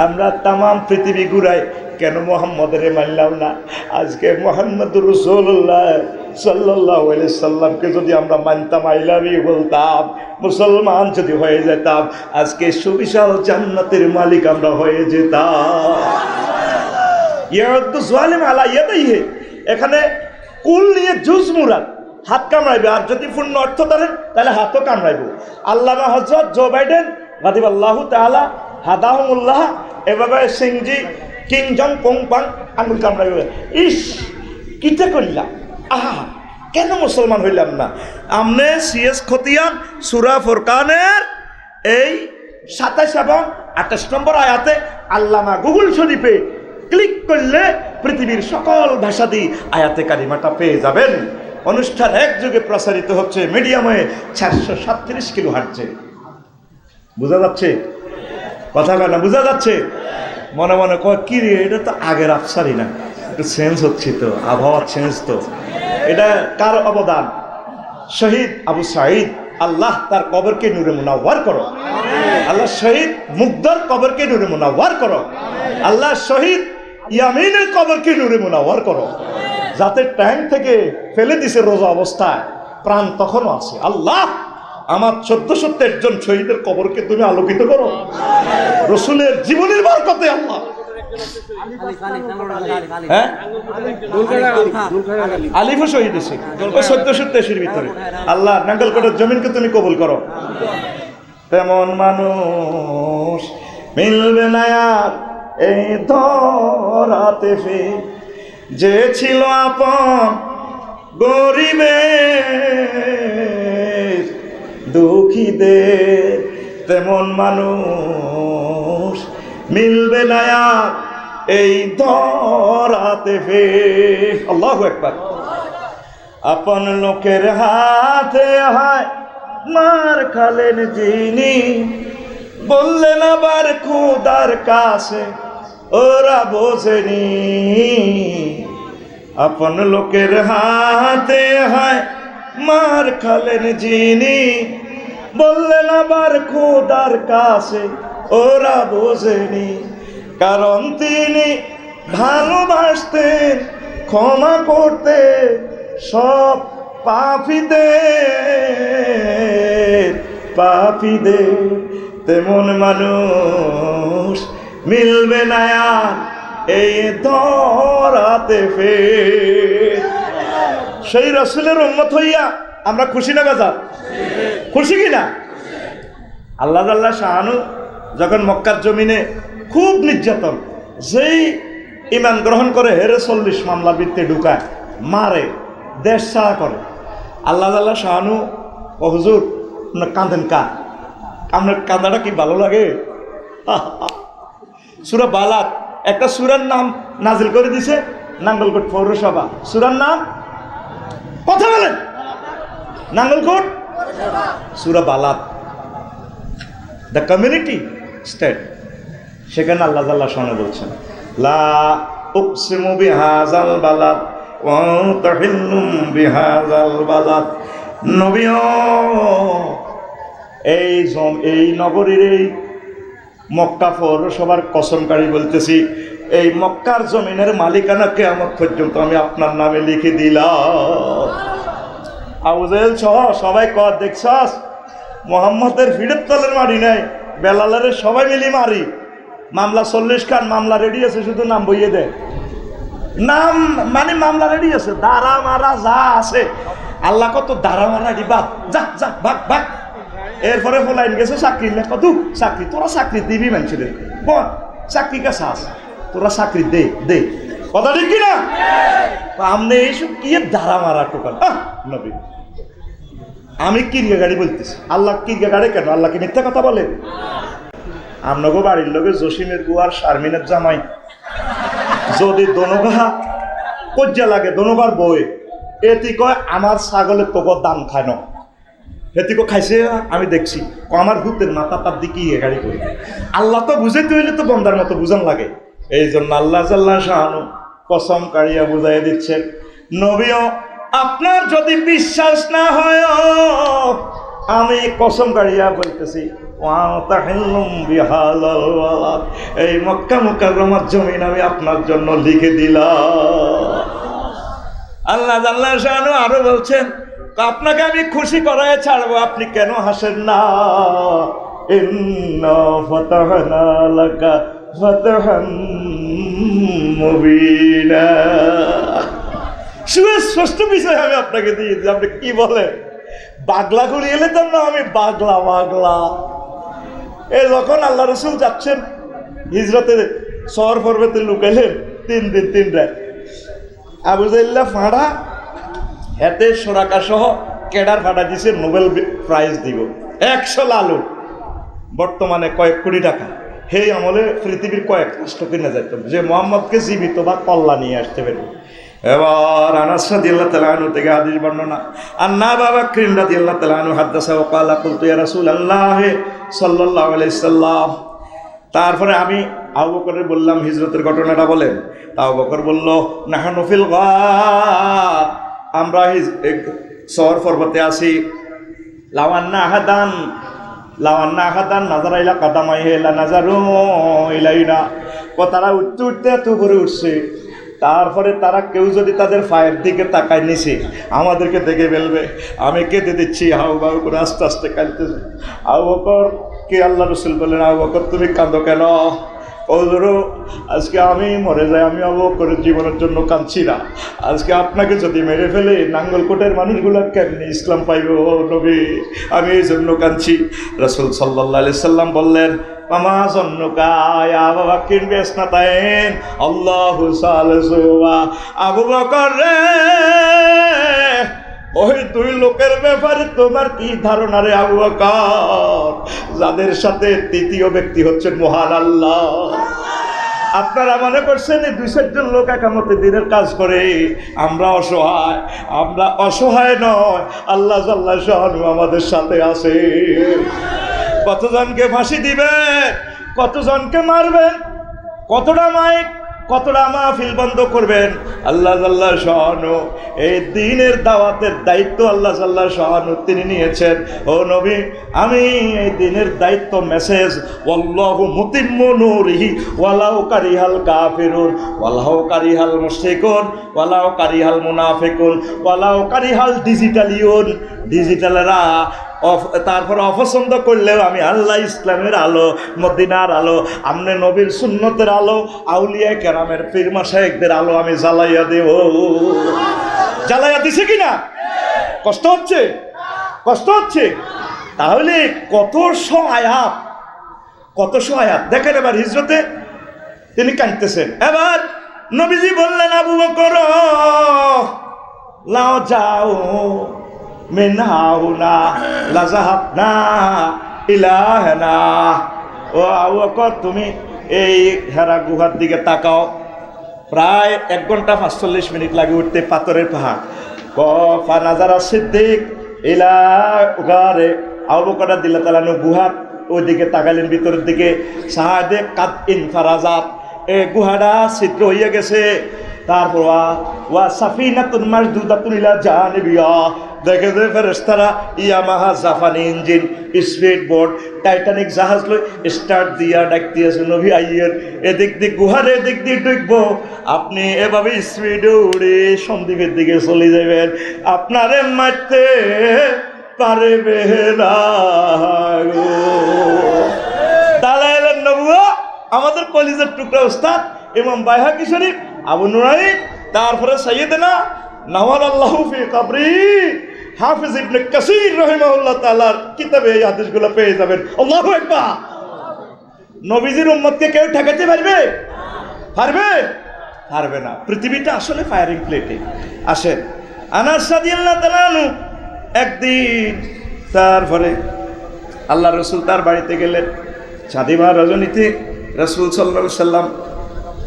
Speaker 1: আমরা তামাম পৃথিবী ঘুরাই, কেন মোহাম্মদের মানলাম না? আজকে মোহাম্মদুর রাসূলুল্লাহ সাল্লাল্লাহু আলাইহি সাল্লামকে যদি আমরা মানতাম, আইলামি বলতাম, মুসলমান যদি হয়ে যেতাম, আজকে সুবিশাল জান্নাতের মালিক আমরা হয়ে যেতাম। ইয়াদু যালিম আলা ইয়াদাইহি, এখানে কুল নিয়ে জুজ মুরাদ, হাত কামড়াইবে, আর যদি পূর্ণ অর্থ ধরেন তাহলে হাতও কামড়াইব। আল্লামা হযরত জো বাইডেন রাদিয়াল্লাহু তাআলা হাদাহুমুল্লাহ, এভাবে সিংজি কিং জং পং পাং আঙ্গুল কামড়াইবে। ইস কিটা করলাম, আহা কেন মুসলমান হইলাম না? আমনে সিএস খতিয়ান সূরা ফুরকানের এই 27 এবং 28 নম্বর আয়াতে আল্লামা গুগল শরীফে ক্লিক করলে পৃথিবীর সকল ভাষা দিয়ে আয়াতে কারিমাটা পেয়ে যাবেন। অনুষ্ঠান একযোগে প্রসারিত হচ্ছে মিডিয়ামে 437 কিলো হার্টজে। বোঝা যাচ্ছে কথা না? বোঝা যাচ্ছে? মনে মনে কয় কি রে, এটা তো আগের আফসারি না, একটু চেঞ্জ হচ্ছে তো, আবহাওয়া চেঞ্জ তো। এটা কার অবদান? শহীদ আবু সাঈদ, আল্লাহ তার কবরকে নূরে মুনাওয়ার করো। আল্লাহ শহীদ মুগ্ধর কবরকে নূরে মুনাওয়ার করো। আল্লাহ শহীদ ইয়ামিনের কবরকে নূরে মুনাওয়ার করো, যাতে ট্যাঙ্ক থেকে ফেলে দিছে রোজা অবস্থায় প্রাণ তখনও আছে। আল্লাহ, আমার 1401 জন শহীদের কবরকে তুমি আলোকিত করো রসুলের জীবনের বরকতে। আল্লাহ, হ্যাঁ, আলিফও শহীদ হয়েছে ওই 1483 ভিতরে। আল্লাহ, নাঙ্গলকোটের জমিনকে তুমি কবুল করো। তেমন মানুষ মিলবে না আর এই ধরাতে ফির, যে ছিল আপন গরিবের দুঃখীদের। তেমন মানুষ মিলবে না আর এই ধরাতে ফির। আল্লাহু আকবার। আপন লোকের হাতে হায় মার খালেন যিনি, বললেন আবার খোদার কাছে ওরা বোঝেনি। আপন লোকের হাতে হায় মার খালেন যিনি, বললেন আবার খোদার কাছে ওরা বোঝেনি। কারণ তিনি ভালোবাসতেন, ক্ষমা করতে সব পাপীদের। তেমন মানুষ মিলবে না আর এই ধরাতে ফের। সেই রাসূলের উম্মত হইয়া আমরা খুশি না বেজার? খুশি কিনা? আল্লাহ আল্লাহ শাহানু যখন মক্কার জমিনে খুব নির্যাতন, যেই ইমান গ্রহণ করে হেরে 40 মামলা বৃত্তে ঢুকায়, মারে, দেশ ছাড়া করে। আল্লাহ আল্লাহ শাহানু ও হুজুর কাঁদেন কা? আপনার কাঁদাটা কি ভালো লাগে? সূরা বালাদ একটা সূরার নাম নাজিল করে দিছে নাঙ্গলকোট পৌরসভা। সূরার নাম কথা বলেন, নাঙ্গলকোট সূরা বালাদ, দ্য কমিউনিটি স্টেট। সেখানে আল্লাহ আল্লাহ শাহানু বলছেন, লা উকসিমু বিহাযাল বালাদ ওয়া তাহিল্লুম বিহাযাল বালাদ। নবী, এই নগরীর এই মক্কা পৌরসভার কসমকারী বলতেছি, এই মক্কার জমিনের মালিকানা কিয়ামত পর্যন্ত আমি আপনার নামে লিখে দিলাম। আবু জেহেল সহ সবাই কর দেখছস, মোহাম্মদের ভিড়ের তলের মারি নাই, বেলালের সবাই মিলি মারি। মামলা 40 খান মামলা রেডি আছে, শুধু নাম বইয়ে দেয়। নাম মানে মামলা রেডি আছে, দাঁড়া মারা যা আছে। আল্লাহ কত দাঁড়া মারা বাদ, যা যা ভাগ ভাগ। এরপরে ফলাইন গেছে চাকরি লেখা, দু চাকরি তোরা চাকরি দিবি মানুষদের, বল চাকরি কে চাস, তোরা চাকরি দে দে। কথা ঠিক কিনা? আমনে এইসব কি দাঁড়া মারা টোকাল। নবী, আমি কিরগা গাড়ি বলতেছি, আল্লাহ কিরগা গাড়ি কেন? আল্লাহ কি মিথ্যা কথা বলে? আপনাকে বাড়ির লোকে জসিমের বুয়ার শারমিনের জামাই যদি দনগা কজ্জা লাগে, দনগার বই এটি কয় আমার ছাগলের তোকর দাম খায় না, হেতিকো খাইছে আমি দেখছি, আমার ভূতের মাথা তার দিকে গাড়ি করে। আল্লাহ তো বুঝাইতে হইলে তো বন্দার মতো বুঝান লাগে। এই জন্য আল্লাহ জাল্লাহ শাহানু কসম কাড়িয়া বুঝাই দিচ্ছেন, নবীও আপনার যদি বিশ্বাস না হয় আমি কসম কাড়িয়া বলতেছি, এই মক্কা মুকাররমার জমিন আমি আপনার জন্য লিখে দিলাম। আল্লাহ জাল্লাহ শাহানু আরো বলছেন, আপনাকে আমি খুশি করায় ছাড়বো, আপনি কেন হাসেন না? ইন্না ফাতাহনা লাকা ফাতহাম মুবিনা। সুস্পষ্ট বিষয় আমি আপনাকে দিয়েছি, আপনি কি বলেন? বাগলা গুলি এলে তো না, আমি বাগলা বাগলা। এই যখন আল্লাহ রসুল যাচ্ছেন হিজরতে, সর পর্বতে লুকাইলেন 3 দিন 3 রাত। আবু জাইল্লা ফাঁড়া এতে সোরাকা সহ কেডার ফাটা দিছে, নোবেল প্রাইজ দিব 100 লালু, বর্তমানে কয়েক কোটি টাকা। সেই আমলে পৃথিবীর কয়েক রাষ্ট্র কিনে যেত যে মোহাম্মদকে জীবিত বা কল্লা নিয়ে আসতে পারবে। এবার আনাস রাদিয়াল্লাহু তাআলা আনহু থেকে হাদিস বর্ণনা, আন্না বাবা করিম রাদিয়াল্লাহু তাআলা আনহু হাদাসা ওয়া ক্বালা কুলতু ইয়া রাসূলুল্লাহ সাল্লাল্লাহু আলাইহি সাল্লাম। তারপরে আমি আবু বকরের বললাম হিজরতের ঘটনাটা বলেন। আবু বকর বলল, নাহনু ফিল গার, আমরা সর পর্বতে আছি। লাওয়ান্না আহাদান নাজারা ইলা কাদামাইহি লা নাজারু ইলাইনা, তারা উঠতে উঠতে এত উপরে উঠছে, তারপরে তারা কেউ যদি তাদের পায়ের দিকে তাকায় নিছে আমাদেরকে দেখে ফেলবে। আমি কেঁদে দিচ্ছি, হাউ বাউ করে আস্তে আস্তে কাঁদতেছে। আবু বকর কে আল্লাহ রসুল বললেন, আবু বকর তুমি কাঁদো কেন? ওজোরও আজকে আমি মরে যাই, আমি আবু বকরের জীবনের জন্য কাঁদছি না। আজকে আপনাকে যদি মেরে ফেলে নাঙ্গলকোটের মানুষগুলো কেমনি ইসলাম পাইব ও নবী, আমি এই জন্য কাঁদছি। রাসূল সাল্লাল্লাহু আলাইহি সাল্লাম বললেন, পামা জন্নুকা ইয়া আবু বকর বিসনাতাইন আল্লাহু সালিসুহা। আবু বকর রে, ওই দুই লোকের ব্যাপারে তোমার কি ধারণা রে আবু বকর, যাদের সাথে তৃতীয় ব্যক্তি হচ্ছেন মহান আল্লাহ। আপনারা মনে করছেন এই দুই চারজন লোক একামতে দিনের কাজ করে, আমরা অসহায়? আমরা অসহায় নয়, আল্লাহ জাল্লা শানু আমাদের সাথে আছে। কতজনকে ফাঁসি দিবেন, কতজনকে মারবেন, কতটা মাইক, কতটা মাহফিল বন্ধ করবেন, আল্লাহ জাল্লা শানু এই দ্বীনের দাওয়াতের দায়িত্ব আল্লাহ জাল্লা শানু তিনি নিয়েছেন। ও নবী, আমি এই দ্বীনের দায়িত্ব মেসেজ ওয়াল্লাহু মুতিম্মু নূরিহি ওয়ালাউ কারিহাল কাফিরুন ওয়ালাউ কারিহাল মুশরিকুন ওয়ালাউ কারিহাল মুনাফিকুন ওয়ালাউ কারিহাল ডিজিটালিয়ুন। ডিজিটালেরা তারপর অপছন্দ করলেও আমি আল্লাহ ইসলামের আলো, মদিনার আলো, আমনে নবীর সুন্নতের আলো, আউলিয়া কেরামের পীর মাশায়েখদের আলো আমি জ্বালাইয়া দেব। জ্বালাইয়া দিছে কিনা? কষ্ট হচ্ছে, কষ্ট হচ্ছে। তাহলে কত আয়াত, কত আয়াত দেখেন। এবার হিজরতে তিনি কাঁদতেছেন। এবার নবীজি বললেন, আবু বকর লাও যাও মিন হাউনা লাযাহাবনা ইলাহানা। ও আবু বকর তুমি এই হেরা গুহার দিকে তাকাও, প্রায় 1 ঘন্টা 45 মিনিট লাগে উঠতে পাথরের পাহাড়। ফানাজারা সিদ্দিক ইলা গারে, আবু বকর রাদিয়াল্লাহু তাআলা গুহার ওইদিকে তাকালেন, ভিতরের দিকে। সাহাদে কাদ ইনফারাজাত, এই গুহাটা ছিদ্র হইয়া গেছে। তারপর ওয়া সাফিনাতুন মাসদুদাতুন ইলা জানিবিয়া, দেখে যে ফেরেশতারা ইয়ামাহা জাপানি ইঞ্জিন, স্পিড বোট, টাইটানিক জাহাজ লই স্টার্ট দিয়া ডাকতেছে, নবী আইয়ের এদিক দিয়ে গুহার এদিক দিয়ে ঢুকবো, আপনি এভাবে স্পিডে উড়ে সন্দ্বীপের দিকে চলে যাবেন, আপনারে মারতে পারবে না। দালাইলেন নবুয়া আমাদের কলিজার টুকরা উস্তাদ ইমাম বাইহাকি শরীফ, আবু নুরাইম, তারপরে সাইয়েদনা নাওয়ারাল্লাহু ফি কবরি হাফিজ ইবনে কাসির রাহিমাহুল্লাহ তাআলার কিতাবে এই হাদিসগুলো পেয়ে যাবেন। আল্লাহু আকবার। নবীজির উম্মতকে কেউ ঠেকাতে পারবে? পারবে? পারবে না। পৃথিবীটা আসলে ফায়ারিং প্লেটে। আসেন, আনাস রাদিয়াল্লাহু তাআলা আনহু একদিন তারপরে আল্লাহ রসুল তার বাড়িতে গেলেন। চাঁদিমা রজনীতে রসুল সাল্লাল্লাহু আলাইহি সাল্লাম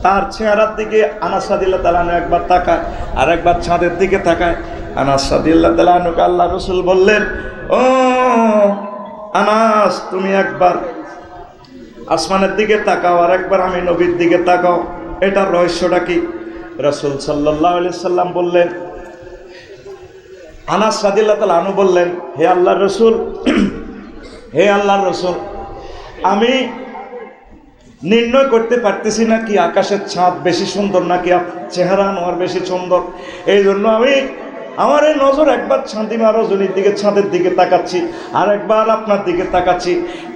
Speaker 1: তার চেহারার দিকে আনাস রাদিয়াল্লাহু তাআলা আনহু একবার তাকায়, আর একবার চাঁদের দিকে তাকায়। আনাস রাদিয়াল্লাহু তাআলা আনহুকে আল্লাহ রসুল বললেন, ও আনাস, তুমি একবার আসমানের দিকে তাকাও, আর একবার আমি নবীর দিকে তাকাও, এটার রহস্যটা কি? রসুল সাল্লাল্লাহু আলাইহি সাল্লাম বললেন, আনাস রাদিয়াল্লাহু তাআলা আনহু বললেন, হে আল্লাহর রসুল, হে আল্লাহর রসুল, আমি নির্ণয় করতে পারতেছি না কি আকাশের চাঁদ বেশি সুন্দর নাকি চেহারা আমার বেশি সুন্দর। এই জন্য আমি আমার এই নজর একবার চাঁদিমা রজনীর দিকে, চাঁদের দিকে তাকাচ্ছি, আর একবার আপনার দিকে তাকাচ্ছি।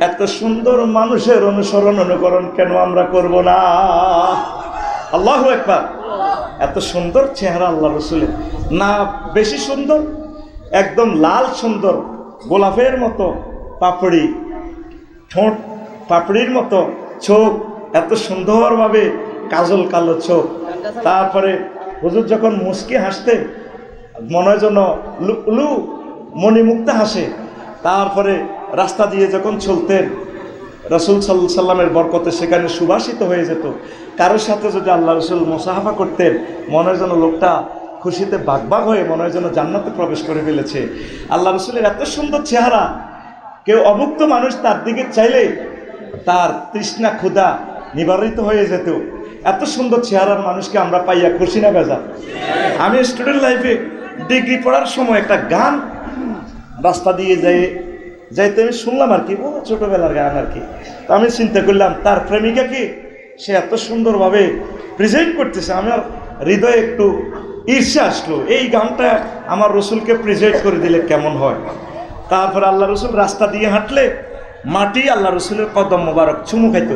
Speaker 1: এত সুন্দর মানুষের অনুসরণ অনুকরণ কেন আমরা করব না? আল্লাহু আকবার। এত সুন্দর চেহারা আল্লাহ রসুলের, না বেশি সুন্দর, একদম লাল সুন্দর, গোলাপের মতো পাপড়ি, ঠোঁট পাপড়ির মতো, চোখ এত সুন্দরভাবে কাজল কালো চোখ। তারপরে হুজুর যখন মুস্কি হাসতেন মনে হয় যেন লুলু মণিমুক্তা হাসে। তারপরে রাস্তা দিয়ে যখন চলতেন রসুল সাল্লাল্লাহু সাল্লামের বরকতে সেখানে সুবাসিত হয়ে যেত। কারোর সাথে যদি আল্লাহ রসুল মুসাহাফা করতেন মনে হয় যেন লোকটা খুশিতে বাগবাগ হয়ে মনে হয় যেন জান্নাতে প্রবেশ করে ফেলেছে। আল্লাহ রসুলের এত সুন্দর চেহারা, কেউ অভুক্ত মানুষ তার দিকে চাইলে তার তৃষ্ণা ক্ষুধা নিবারিত হয়ে যেত। এত সুন্দর চেহারার মানুষকে আমরা পাইয়া খুশি না বেজা? আমি স্টুডেন্ট লাইফে ডিগ্রি পড়ার সময় একটা গান রাস্তা দিয়ে যাইতে আমি শুনলাম আর কি, ও ছোটোবেলার গান আর কি। তো আমি চিন্তা করলাম তার প্রেমিকা কি সে এত সুন্দরভাবে প্রেজেন্ট করতেছে, আমার হৃদয়ে একটু ঈর্ষা আসলো, এই গানটা আমার রসুলকে প্রেজেন্ট করে দিলে কেমন হয়। তারপর আল্লাহ রসুল রাস্তা দিয়ে হাঁটলে মাটি আল্লাহ রসুলের কদম মোবারক চুমু খাইত,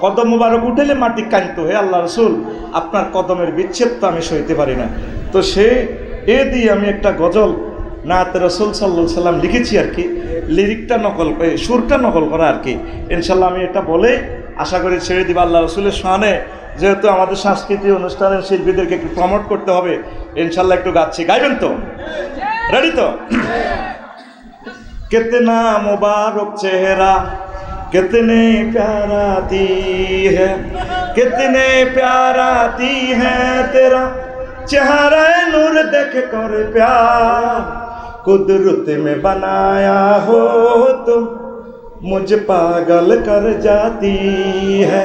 Speaker 1: কদম মোবারক উঠেলে মাটি কাঁদত, হে আল্লাহ রসুল আপনার কদমের বিচ্ছেদ তো আমি সইতে পারি না। তো সে এ দিয়ে আমি একটা গজল নাতে রসুল সাল্লাল্লাহু সাল্লাম লিখেছি আর কি, লিরিকটা নকল সুরটা নকল করা আর কি। ইনশাল্লাহ আমি এটা বলে আশা করি ছেড়ে দিব আল্লাহ রসুলের শানে, যেহেতু আমাদের সাংস্কৃতিক অনুষ্ঠানের শিল্পীদেরকে একটু প্রমোট করতে হবে, ইনশাল্লাহ একটু গাচ্ছি, গাইবেন তো? রেডি তো? कितना मुबारक चेहरा कितने प्यारा दी है, कितने प्यारा दी है तेरा चेहरा नूर देख कर प्यार, कुदरत में बनाया हो तुम मुझे पागल कर जाती है,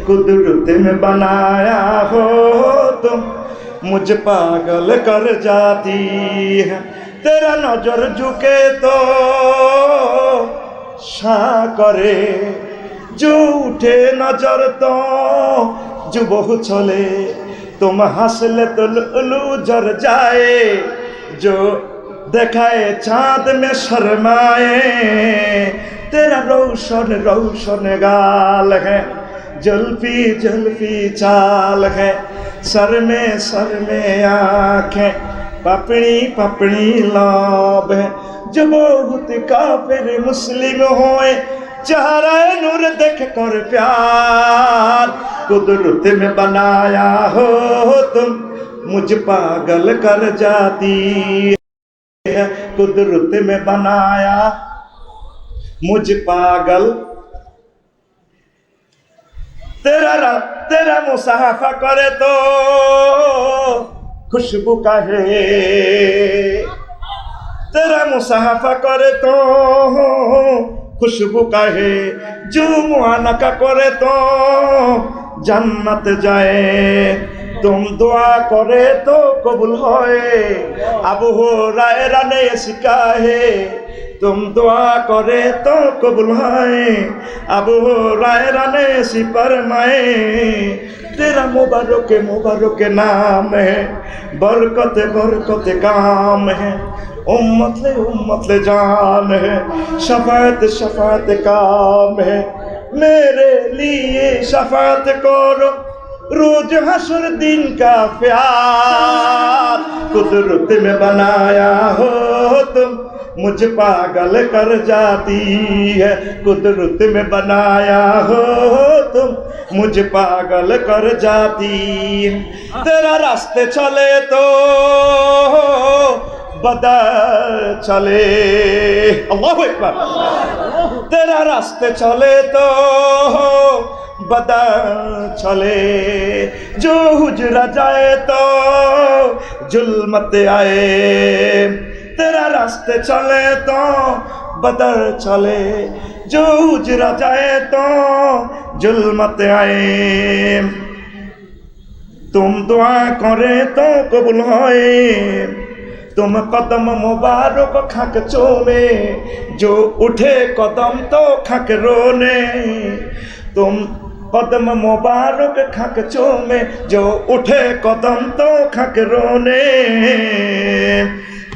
Speaker 1: कुदरत में बनाया हो तुम मुझे पागल कर जाती है, तेरा नजर झुके तो शां करे, जो उठे नजर तो जुबह चले, तुम हंसले तो लुलु जर जाए, जो देखाए चाँद में शर्माए, तेरा रोशन रोशन गाल है, जुल्फी जुल्फी चाल है, सर में आँखें पपड़ी पपड़ी लाभ है, जो बहुत काफिर मुस्लिम होए चेहरा नूर देख कर प्यार, कुदरत में बनाया हो तुम मुझे पागल कर जाती है, कुदरत में बनाया मुझे पागल, तेरा मुसाफा करे तो खुशबू का है, तेरा मुसाफा करे तो खुशबू का है, जो मुआनका करे तो जन्नत जाए, तुम दुआ करे तो कबूल होए, अबू हुरैरा ने सिखा है, तुम दुआ करे तो कबूल होए, अबू हुरैरा ने फरमाए, तेरा मुबारक नाम है, बरकत बरकत काम है, उम्मत ले जान है, शफाअत शफाअत काम है, मेरे लिए शफाअत करो रोज हशर दिन का प्यार, कुदरत में बनाया हो तुम मुझे पागल कर जाती है, कुदरत में बनाया हो तुम मुझे पागल कर जाती है, तेरा रास्ते चले तो बदर चले, अल्लाहु अकबर, तेरा रास्ते चले तो बदर चले, जो हुजरा जाए तो जुल्मत आए, तेरा रास्ते चले तो बदर चले, जो हुजरा जाए तो जुल्मत आए, तुम दुआ करे तो कबूल होए, तुम कदम मुबारक खाक चूमे, जो उठे कदम तो खाक रोने, तुम कदम मुबारक खाक चूमे, जो उठे कदम तो खाक रोने,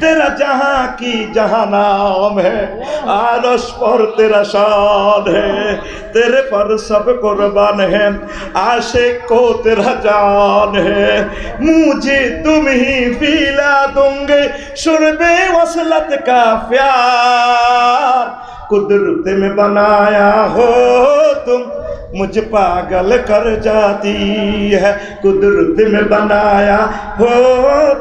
Speaker 1: तेरा जहाँ की जहाँ नाम है, आरश पर तेरा शान है, तेरे पर सब कुर्बान है, आशिक को तेरा जान है, मुझे तुम ही पिला दूंगे शुर्बे वसलत का प्यार, कुदरत में बनाया हो तुम मुझे पागल कर जाती है, कुदरत में बनाया हो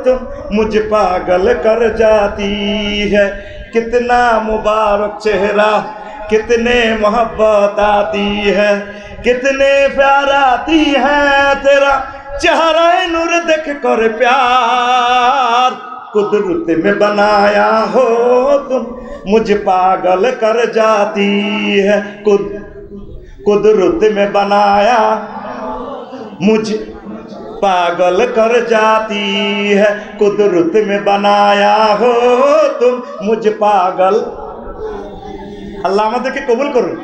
Speaker 1: तुम मुझे पागल कर जाती है, कितना मुबारक चेहरा कितने मोहब्बत आती है, कितने प्यार आती है, तेरा चेहरा नूर देख कर प्यार, कुदरत में बनाया हो तुम मुझे पागल कर जाती है, कुदरत में बनाया मुझे पागल कर जाती है, कुदरत में बनाया हो तुम मुझे पागल, আল্লাহ আমাদেরকে কবুল করুন।